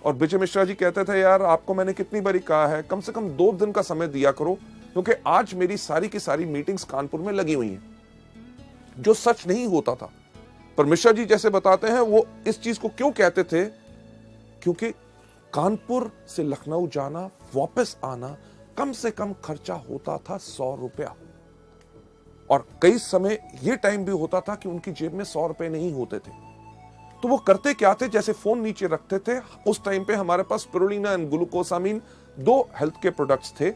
और विजय मिश्रा जी कहते थे, यार आपको मैंने कितनी बारी कहा है, कम से कम 2 दिन का समय दिया करो, क्योंकि आज मेरी सारी की सारी मीटिंग्स कानपुर में लगी हुई हैं। जो सच नहीं होता था, पर मिश्रा जी जैसे बताते हैं, वो इस चीज को क्यों कहते थे, क्योंकि कानपुर से लखनऊ जाना, वापस आना, कम से कम खर्चा होता था 100 रुपया, और कई समय यह टाइम भी होता था कि उनकी जेब में 100 रुपए नहीं होते थे। तो वो करते क्या थे, जैसे फोन नीचे रखते थे, उस टाइम पे हमारे पास स्पिरुलिना एंड ग्लूकोसामिन 2 हेल्थ के प्रोडक्ट्स थे,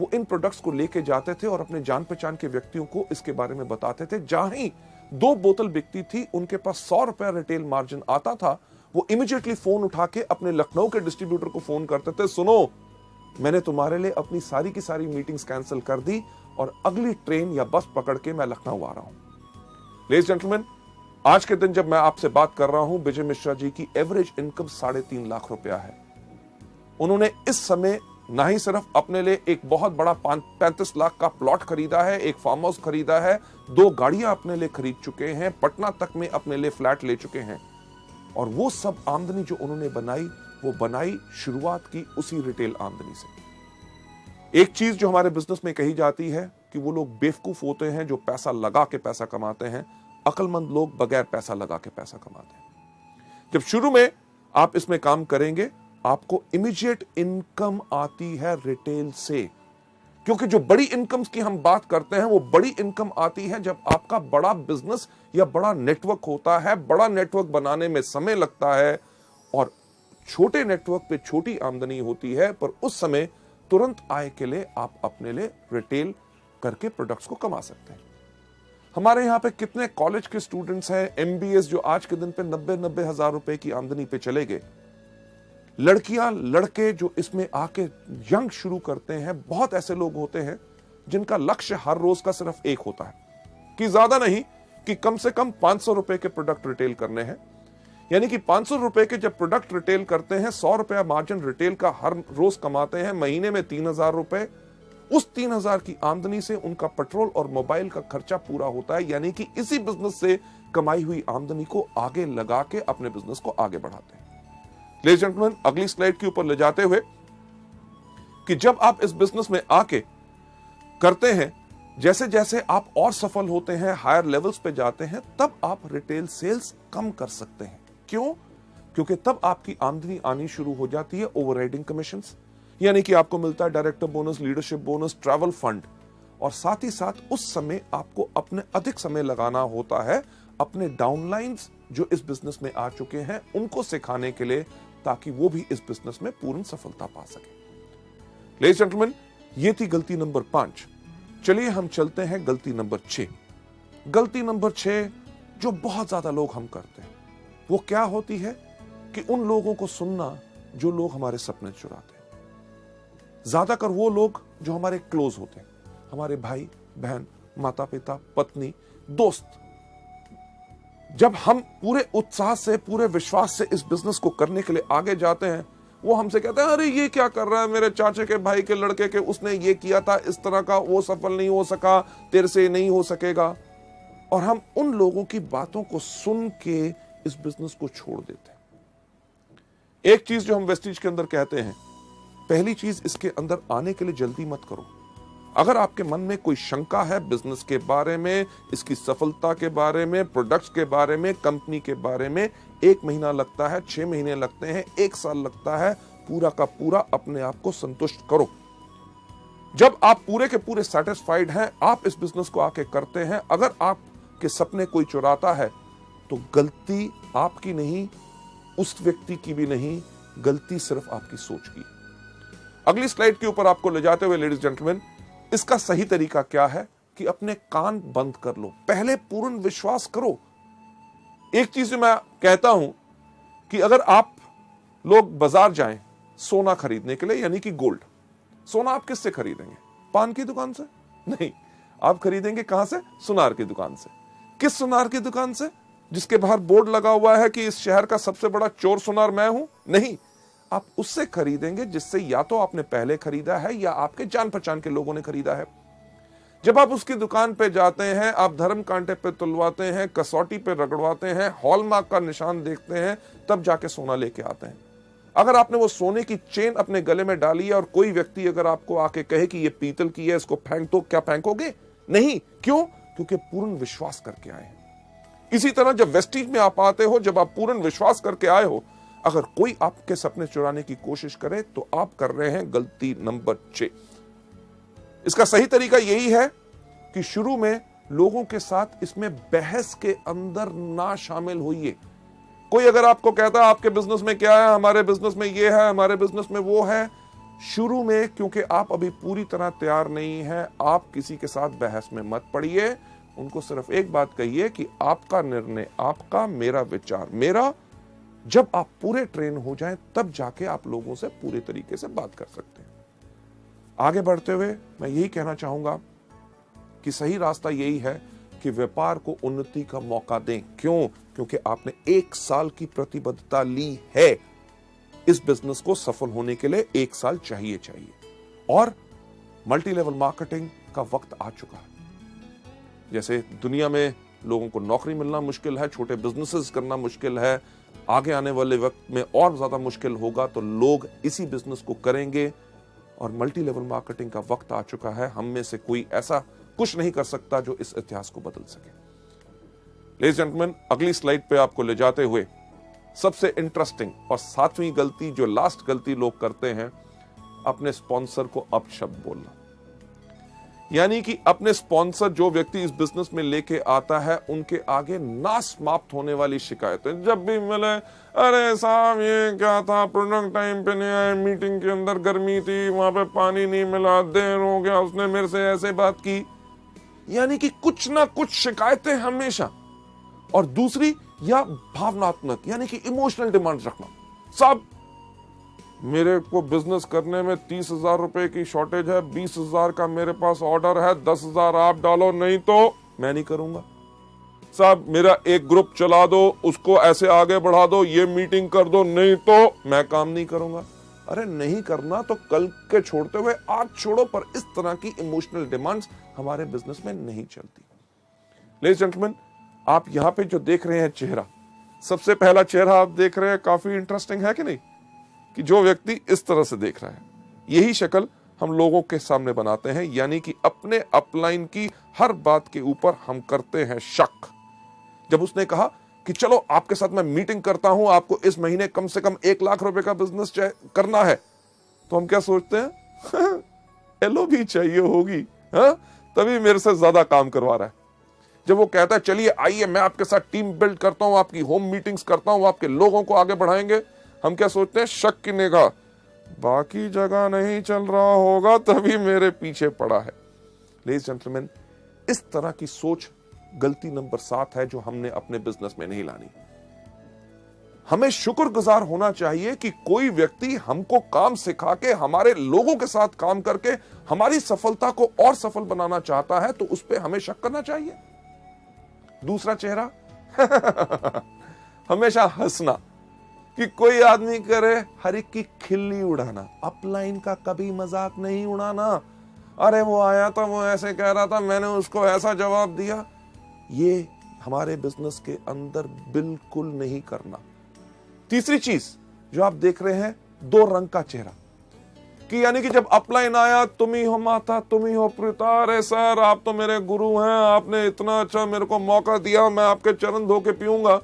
वो इन प्रोडक्ट्स को लेके जाते थे और अपने जान पहचान के व्यक्तियों को इसके बारे में बताते थे। जहां ही 2 बोतल बिकती थी, उनके पास 100 रुपया रिटेल मार्जिन आता था, वो इमीडिएटली फोन उठा के अपने लखनऊ के डिस्ट्रीब्यूटर को फोन करते थे, सुनो मैंने तुम्हारे लिए अपनी सारी की सारी मीटिंग्स कैंसिल कर दी और अगली ट्रेन या बस पकड़ के मैं लखनऊ आ रहा हूं। लेडीज जेंटलमैन, आज के दिन जब मैं आपसे बात कर रहा हूं, विजय मिश्रा जी की एवरेज इनकम 3.5 लाख रुपया है। उन्होंने इस समय ना ही सिर्फ अपने लिए एक बहुत बड़ा 35 लाख का प्लॉट खरीदा है, एक फार्म हाउस खरीदा है, 2 गाड़ियां अपने लिए खरीद चुके हैं, पटना तक में अपने लिए फ्लैट ले चुके हैं, और वो सब आमदनी जो उन्होंने बनाई, वो बनाई शुरुआत की उसी रिटेल आमदनी से। एक चीज जो हमारे बिजनेस में कही जाती है, कि वो लोग बेवकूफ होते हैं जो पैसा लगा के पैसा कमाते हैं। अक्लमंद लोग बगैर पैसा लगा के पैसा कमाते हैं। जब शुरू में आप इसमें काम करेंगे, आपको इमीडिएट इनकम आती है रिटेल से, क्योंकि जो बड़ी इनकम्स की हम बात करते हैं वो बड़ी इनकम आती है जब आपका बड़ा बिजनेस या बड़ा नेटवर्क होता है। बड़ा नेटवर्क बनाने में समय लगता है और छोटे नेटवर्क पे छोटी आमदनी होती है, पर उस समय तुरंत आय के लिए आप अपने लिए रिटेल करके प्रोडक्ट्स को कमा सकते हैं। हमारे यहाँ पे कितने कॉलेज के स्टूडेंट्स हैं, एमबीएस, जो आज के दिन पे 90-90 हजार रुपए की आमदनी पे चले गए। लड़कियां लड़के जो इसमें आके यंग शुरू करते हैं, बहुत ऐसे लोग होते हैं जिनका लक्ष्य हर रोज का सिर्फ एक होता है कि ज्यादा नहीं, कि कम से कम 500 रुपए के प्रोडक्ट रिटेल करने हैं। यानी कि 500 रुपए के जब प्रोडक्ट रिटेल करते हैं, 100 रुपया मार्जिन रिटेल का हर रोज कमाते हैं, महीने में 3000 रुपए। उस 3000 की आमदनी से उनका पेट्रोल और मोबाइल का खर्चा पूरा होता है। यानी कि इसी बिजनेस से कमाई हुई आमदनी को आगे लगा के अपने बिजनेस को आगे बढ़ाते हैं। लेडीज एंड जेंटलमैन, अगली स्लाइड के ऊपर ले जाते हुए कि जब आप इस बिजनेस में आके करते हैं, जैसे जैसे आप और सफल होते हैं, हायर लेवल्स पे जाते हैं, तब आप रिटेल सेल्स कम कर सकते हैं। क्यों? क्योंकि तब आपकी आमदनी आनी शुरू हो जाती है ओवरराइडिंग कमीशंस, यानी कि आपको मिलता है director bonus, leadership bonus, travel fund, और साथ ही साथ उस समय आपको अपने अधिक समय लगाना होता है अपने डाउनलाइंस जो इस बिजनेस में आ चुके हैं उनको सिखाने के लिए, ताकि वो भी इस बिजनेस में पूर्ण सफलता पा सके। लेडीज जेंटलमैन, ये थी गलती नंबर 5। चलिए हम चलते हैं गलती नंबर 6। गलती नंबर 6 जो बहुत ज्यादा लोग हम करते हैं, वो क्या होती है कि उन लोगों को सुनना जो लोग हमारे सपने चुराते हैं। ज्यादातर वो लोग जो हमारे क्लोज होते हैं, हमारे भाई बहन, माता पिता, पत्नी, दोस्त। जब हम पूरे उत्साह से, पूरे विश्वास से इस बिजनेस को करने के लिए आगे जाते हैं, वो हमसे कहते हैं, अरे ये क्या कर रहा है, मेरे चाचे के भाई के लड़के के उसने ये किया था इस तरह का, वो सफल नहीं हो सका, तेरे से नहीं हो सकेगा। और हम उन लोगों की बातों को सुन के इस बिजनेस को छोड़ देते हैं। एक चीज जो हम वेस्टीज के अंदर कहते हैं, पहली चीज, इसके अंदर आने के लिए जल्दी मत करो। अगर आपके मन में कोई शंका है बिजनेस के बारे में, इसकी सफलता के बारे में, प्रोडक्ट्स के बारे में, कंपनी के बारे में, 1 महीना लगता है, 6 महीने लगते हैं, 1 साल लगता है, पूरा का पूरा अपने आप को संतुष्ट करो। जब आप पूरे के पूरे सेटिस्फाइड हैं, आप इस बिजनेस को आके करते हैं। अगर आपके सपने कोई चुराता है तो गलती आपकी नहीं, उस व्यक्ति की भी नहीं, गलती सिर्फ आपकी सोच की। अगली स्लाइड के ऊपर आपको ले जाते हुए लेडीज जेंटलमैन, इसका सही तरीका क्या है कि अपने कान बंद कर लो, पहले पूर्ण विश्वास करो। एक चीज जो मैं कहता हूं कि अगर आप लोग बाजार जाएं सोना खरीदने के लिए, यानी कि गोल्ड, सोना आप किससे खरीदेंगे? पान की दुकान से? नहीं, आप खरीदेंगे कहां से? सुनार की दुकान से। किस सुनार की दुकान से? जिसके बाहर बोर्ड लगा हुआ है कि इस शहर का सबसे बड़ा चोर सुनार मैं हूं? नहीं, आप उससे खरीदेंगे जिससे या तो आपने पहले खरीदा है या आपके जान पहचान के लोगों ने खरीदा है। जब आप उसकी दुकान पे जाते हैं, आप धर्म कांटे पे तुलवाते हैं, कसौटी पे रगड़वाते हैं, हॉलमार्क का निशान देखते हैं, तब जाके सोना लेके आते हैं। अगर आपने वो सोने की चेन अपने गले में डाली है और कोई व्यक्ति अगर आपको आके कहे कि ये पीतल की है, इसको फेंक दो, क्या फेंकोगे? नहीं। क्यों? क्योंकि पूर्ण विश्वास करके आए हैं। इसी तरह जब वेस्टीज में आप आते हो, जब आप पूर्ण विश्वास करके आए हो, अगर कोई आपके सपने चुराने की कोशिश करे तो आप कर रहे हैं गलती नंबर 6। इसका सही तरीका यही है कि शुरू में लोगों के साथ इसमें बहस के अंदर ना शामिल होइए। कोई अगर आपको कहता है आपके बिजनेस में क्या है, हमारे बिजनेस में ये है, हमारे बिजनेस में वो है, शुरू में क्योंकि आप अभी पूरी तरह तैयार नहीं है, आप किसी के साथ बहस में मत पड़िए। उनको सिर्फ एक बात कहिए कि आपका निर्णय आपका, मेरा विचार मेरा। जब आप पूरे ट्रेन हो जाएं, तब जाके आप लोगों से पूरे तरीके से बात कर सकते हैं। आगे बढ़ते हुए मैं यही कहना चाहूंगा कि सही रास्ता यही है कि व्यापार को उन्नति का मौका दें। क्यों? क्योंकि आपने 1 साल की प्रतिबद्धता ली है। इस बिजनेस को सफल होने के लिए 1 साल चाहिए और मल्टी लेवल मार्केटिंग का वक्त आ चुका है। जैसे दुनिया में लोगों को नौकरी मिलना मुश्किल है, छोटे बिजनेसेस करना मुश्किल है, आगे आने वाले वक्त में और ज्यादा मुश्किल होगा, तो लोग इसी बिजनेस को करेंगे और मल्टी लेवल मार्केटिंग का वक्त आ चुका है। हम में से कोई ऐसा कुछ नहीं कर सकता जो इस इतिहास को बदल सके। लेडीज जेंटलमैन, अगली स्लाइड पे आपको ले जाते हुए सबसे इंटरेस्टिंग और 7वीं गलती, जो लास्ट गलती लोग करते हैं, अपने स्पॉन्सर को अपशब्द बोलना। यानी कि अपने स्पॉन्सर, जो व्यक्ति इस बिजनेस में लेके आता है, उनके आगे ना समाप्त होने वाली शिकायतें जब भी मिले, अरे साहब ये क्या था, प्रोडक्ट टाइम पे नहीं आया, मीटिंग के अंदर गर्मी थी, वहां पे पानी नहीं मिला, देर हो गया, उसने मेरे से ऐसे बात की। यानी कि कुछ ना कुछ शिकायतें हमेशा। और दूसरी, या भावनात्मक, यानी कि इमोशनल डिमांड रखना। साहब मेरे को बिजनेस करने में 30,000 रुपए की शॉर्टेज है, 20,000 का मेरे पास ऑर्डर है, 10,000 आप डालो, नहीं तो मैं नहीं करूंगा। साहब मेरा एक ग्रुप चला दो, उसको ऐसे आगे बढ़ा दो, ये मीटिंग कर दो, नहीं तो मैं काम नहीं करूंगा। अरे नहीं करना तो कल के छोड़ते हुए आज छोड़ो, पर इस तरह की इमोशनल डिमांड्स हमारे बिजनेस में नहीं चलती। लेडीज जेंटलमैन, आप यहां पे जो देख रहे हैं चेहरा, सबसे पहला चेहरा आप देख रहे हैं, काफी इंटरेस्टिंग है कि नहीं, कि जो व्यक्ति इस तरह से देख रहा है, यही शक्ल हम लोगों के सामने बनाते हैं। यानी कि अपने अपलाइन की हर बात के ऊपर हम करते हैं शक। जब उसने कहा कि चलो आपके साथ मैं मीटिंग करता हूं, आपको इस महीने कम से कम 1 लाख रुपए का बिजनेस करना है, तो हम क्या सोचते हैं, एलो भी चाहिए होगी, हाँ, तभी मेरे से ज्यादा काम करवा रहा है। जब वो कहता है चलिए आइए मैं आपके साथ टीम बिल्ड करता हूं, आपकी होम मीटिंग्स करता हूं, आपके लोगों को आगे बढ़ाएंगे, हम क्या सोचते हैं, शक की निगाह, बाकी जगह नहीं चल रहा होगा तभी मेरे पीछे पड़ा है। लेडीज जेंटलमैन, इस तरह की सोच गलती नंबर 7 है जो हमने अपने बिजनेस में नहीं लानी। हमें शुक्रगुजार होना चाहिए कि कोई व्यक्ति हमको काम सिखा के, हमारे लोगों के साथ काम करके हमारी सफलता को और सफल बनाना चाहता है, तो उस पर हमें शक करना चाहिए। दूसरा चेहरा हमेशा हंसना, कि कोई आदमी करे हर एक की खिल्ली उड़ाना, अपलाइन का कभी मजाक नहीं उड़ाना। अरे वो आया था, वो ऐसे कह रहा था, मैंने उसको ऐसा जवाब दिया। ये हमारे बिजनेस के अंदर बिल्कुल नहीं करना। तीसरी चीज जो आप देख रहे हैं, 2 रंग का चेहरा, कि यानी कि जब अपलाइन आया, तुम ही हो माता, तुम ही हो पिता, अरे सर आप तो मेरे गुरु हैं, आपने इतना अच्छा मेरे को मौका दिया, मैं आपके चरण धो के पीऊंगा।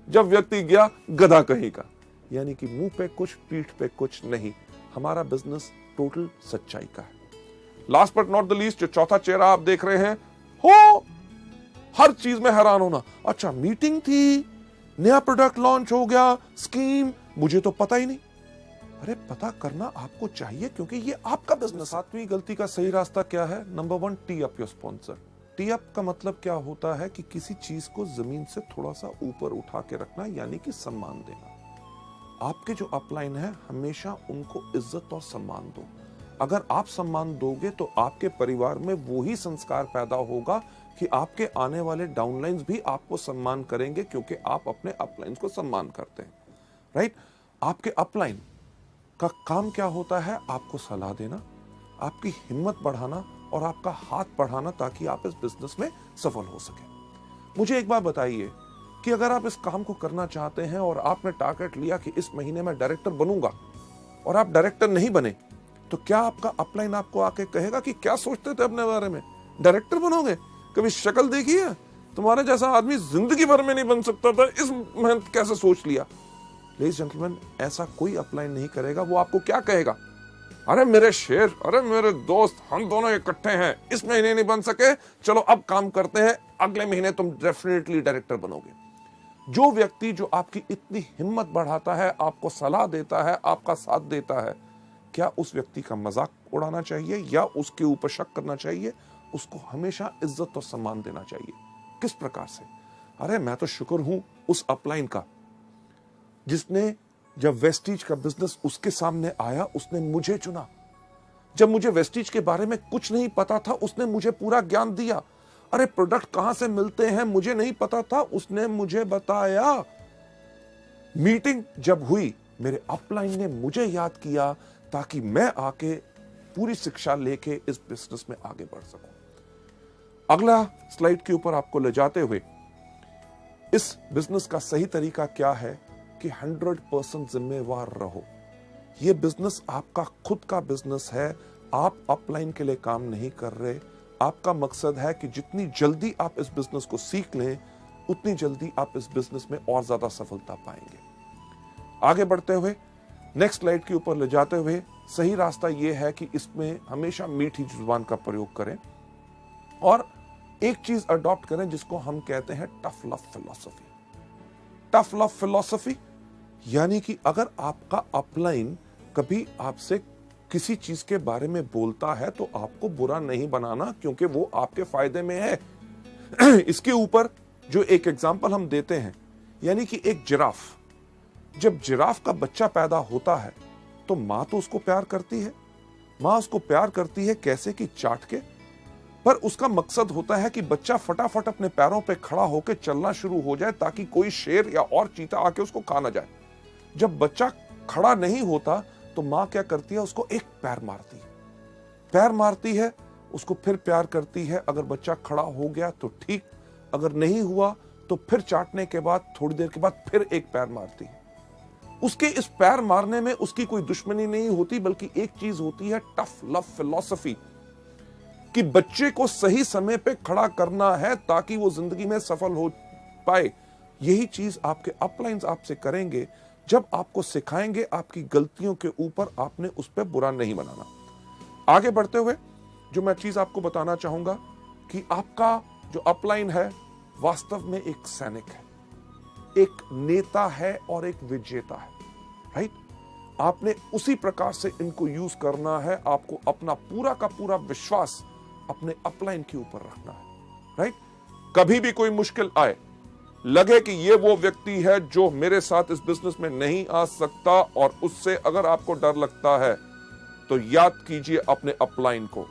जब व्यक्ति गया, गधा कहीं का, यानी कि मुंह पे कुछ पीठ पे कुछ नहीं। हमारा बिजनेस टोटल सच्चाई का है। Last but not the least, जो चौथा चेहरा आप देख रहे हैं, हो हर चीज में हैरान होना। अच्छा मीटिंग थी, नया प्रोडक्ट लॉन्च हो गया, स्कीम, मुझे तो पता ही नहीं। अरे पता करना आपको चाहिए, क्योंकि ये आपका बिजनेस। 7वीं गलती का सही रास्ता क्या है? Number 1, T up your sponsor. T up का मतलब क्या होता है कि किसी चीज को जमीन से थोड़ा सा ऊपर उठा के रखना, यानी कि सम्मान देना। आपके जो अपलाइन है, हमेशा उनको इज्जत और सम्मान दो। अगर आप सम्मान दोगे तो आपके परिवार में वो ही संस्कार पैदा होगा कि आपके आने वाले डाउनलाइंस भी आपको सम्मान करेंगे, क्योंकि आप अपने अपलाइंस को सम्मान करते हैं। राइट? आपके अपलाइन का काम क्या होता है? आपको सलाह देना, आपकी हिम्मत बढ़ाना और आपका हाथ बढ़ाना, ताकि आप इस बिजनेस में सफल हो सके। मुझे एक बात बताइए कि अगर आप इस काम को करना चाहते हैं और आपने टारगेट लिया कि इस महीने में डायरेक्टर बनूंगा, और आप डायरेक्टर नहीं बने, तो क्या आपका अपलाइन आपको आके कहेगा कि क्या सोचते थे अपने बारे में, डायरेक्टर बनोगे? कभी शक्ल देखी है? तुम्हारे जैसा आदमी जिंदगी भर में नहीं बन सकता था, इस मेहनत कैसे सोच लिया? लेडीज जेंटलमैन, ऐसा कोई अपलाइन नहीं करेगा। वो आपको क्या कहेगा? अरे मेरे शेर, अरे मेरे दोस्त, हम दोनों इकट्ठे हैं, इस महीने नहीं बन सके, चलो अब काम करते हैं, अगले महीने तुम डेफिनेटली डायरेक्टर बनोगे। जो व्यक्ति जो आपकी इतनी हिम्मत बढ़ाता है, आपको सलाह देता है, आपका साथ देता है, क्या उस व्यक्ति का मजाक उड़ाना चाहिए या उसके ऊपर शक करना चाहिए? उसको हमेशा इज्जत और सम्मान देना चाहिए। किस प्रकार से? अरे मैं तो शुक्र हूं उस अपलाइन का, जिसने जब वेस्टीज का बिजनेस उसके सामने आया, उसने मुझे चुना। जब मुझे वेस्टीज के बारे में कुछ नहीं पता था, उसने मुझे पूरा ज्ञान दिया। अरे प्रोडक्ट कहां से मिलते हैं मुझे नहीं पता था, उसने मुझे बताया। मीटिंग जब हुई, मेरे अपलाइन ने मुझे याद किया, ताकि मैं आके पूरी शिक्षा लेके इस बिजनेस में आगे बढ़ सकूं। अगला स्लाइड के ऊपर आपको ले जाते हुए, इस बिजनेस का सही तरीका क्या है कि 100% जिम्मेवार रहो। यह बिजनेस आपका खुद का बिजनेस है। आप अपलाइन के लिए काम नहीं कर रहे, आपका मकसद है कि जितनी जल्दी आप इस बिजनेस को सीख लें, उतनी जल्दी आप इस बिजनेस में और ज्यादा सफलता पाएंगे। आगे बढ़ते हुए नेक्स्ट स्लाइड के ऊपर ले जाते हुए सही रास्ता यह है कि इसमें हमेशा मीठी जुबान का प्रयोग करें और एक चीज अडॉप्ट करें जिसको हम कहते हैं tough love philosophy. Tough love philosophy यानी कि अगर आपका अपलाइन कभी आपसे किसी चीज के बारे में बोलता है तो आपको बुरा नहीं बनाना, क्योंकि वो आपके फायदे में है। इसके ऊपर जो एक एग्जांपल हम देते हैं, यानी कि एक जिराफ, जब जिराफ का बच्चा पैदा होता है तो मां तो उसको प्यार करती है। मां उसको प्यार करती है कैसे कि चाट के, पर उसका मकसद होता है कि बच्चा फटाफट अपने पैरों पे खड़ा होकर चलना शुरू हो जाए ताकि कोई शेर या और चीता आके उसको खा ना जाए। जब बच्चा खड़ा नहीं होता तो मां क्या करती है, उसको एक पैर मारती है, उसको फिर प्यार करती है। अगर बच्चा खड़ा हो गया तो ठीक, अगर नहीं हुआ तो फिर चाटने के बाद थोड़ी देर के बाद फिर एक पैर मारती है। उसके इस पैर मारने में उसकी कोई दुश्मनी नहीं होती, बल्कि एक चीज होती है टफ लव फिलॉसफी, कि बच्चे को सही समय पे खड़ा करना है ताकि वो जिंदगी में सफल हो पाए। यही चीज आपके अपलाइंस आपसे करेंगे जब आपको सिखाएंगे आपकी गलतियों के ऊपर आपने उस पर बुरा नहीं बनाना। आगे बढ़ते हुए जो मैं चीज आपको बताना चाहूंगा कि आपका जो अपलाइन है वास्तव में एक सैनिक है, एक नेता है और एक विजेता है। राइट? आपने उसी प्रकार से इनको यूज करना है। आपको अपना पूरा का पूरा विश्वास अपने अपलाइन के ऊपर रखना है। राइट? कभी भी कोई मुश्किल आए, लगे कि ये वो व्यक्ति है जो मेरे साथ इस बिजनेस में नहीं आ सकता, और उससे अगर आपको डर लगता है तो याद कीजिए अपने अपलाइन को,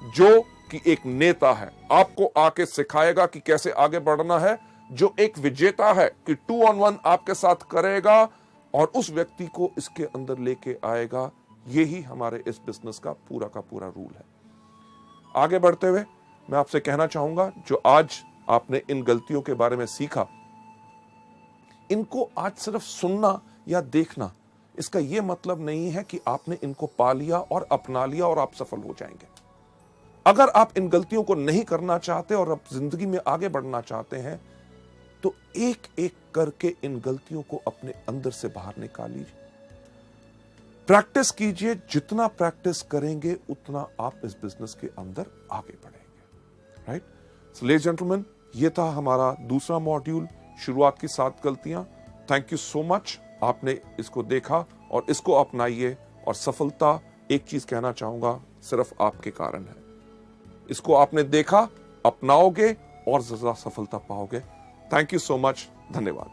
जो कि एक नेता है, आपको आके सिखाएगा कि कैसे आगे बढ़ना है, जो एक विजेता है कि 2 on 1 आपके साथ करेगा और उस व्यक्ति को इसके अंदर लेके आएगा। यही हमारे इस बिजनेस का पूरा रूल है। आगे बढ़ते हुए मैं आपसे कहना चाहूंगा, जो आज आपने इन गलतियों के बारे में सीखा, इनको आज सिर्फ सुनना या देखना, इसका यह मतलब नहीं है कि आपने इनको पा लिया और अपना लिया और आप सफल हो जाएंगे। अगर आप इन गलतियों को नहीं करना चाहते और आप जिंदगी में आगे बढ़ना चाहते हैं तो एक एक करके इन गलतियों को अपने अंदर से बाहर निकाल लीजिए, प्रैक्टिस कीजिए। जितना प्रैक्टिस करेंगे उतना आप इस बिजनेस के अंदर आगे बढ़ेंगे। राइट? सो लेडीज जेंटलमैन, ये था हमारा दूसरा मॉड्यूल, शुरुआत की 7 गलतियां। थैंक यू सो मच, आपने इसको देखा और इसको अपनाइए, और सफलता, एक चीज कहना चाहूंगा, सिर्फ आपके कारण है। इसको आपने देखा, अपनाओगे और ज्यादा सफलता पाओगे। थैंक यू सो मच, धन्यवाद।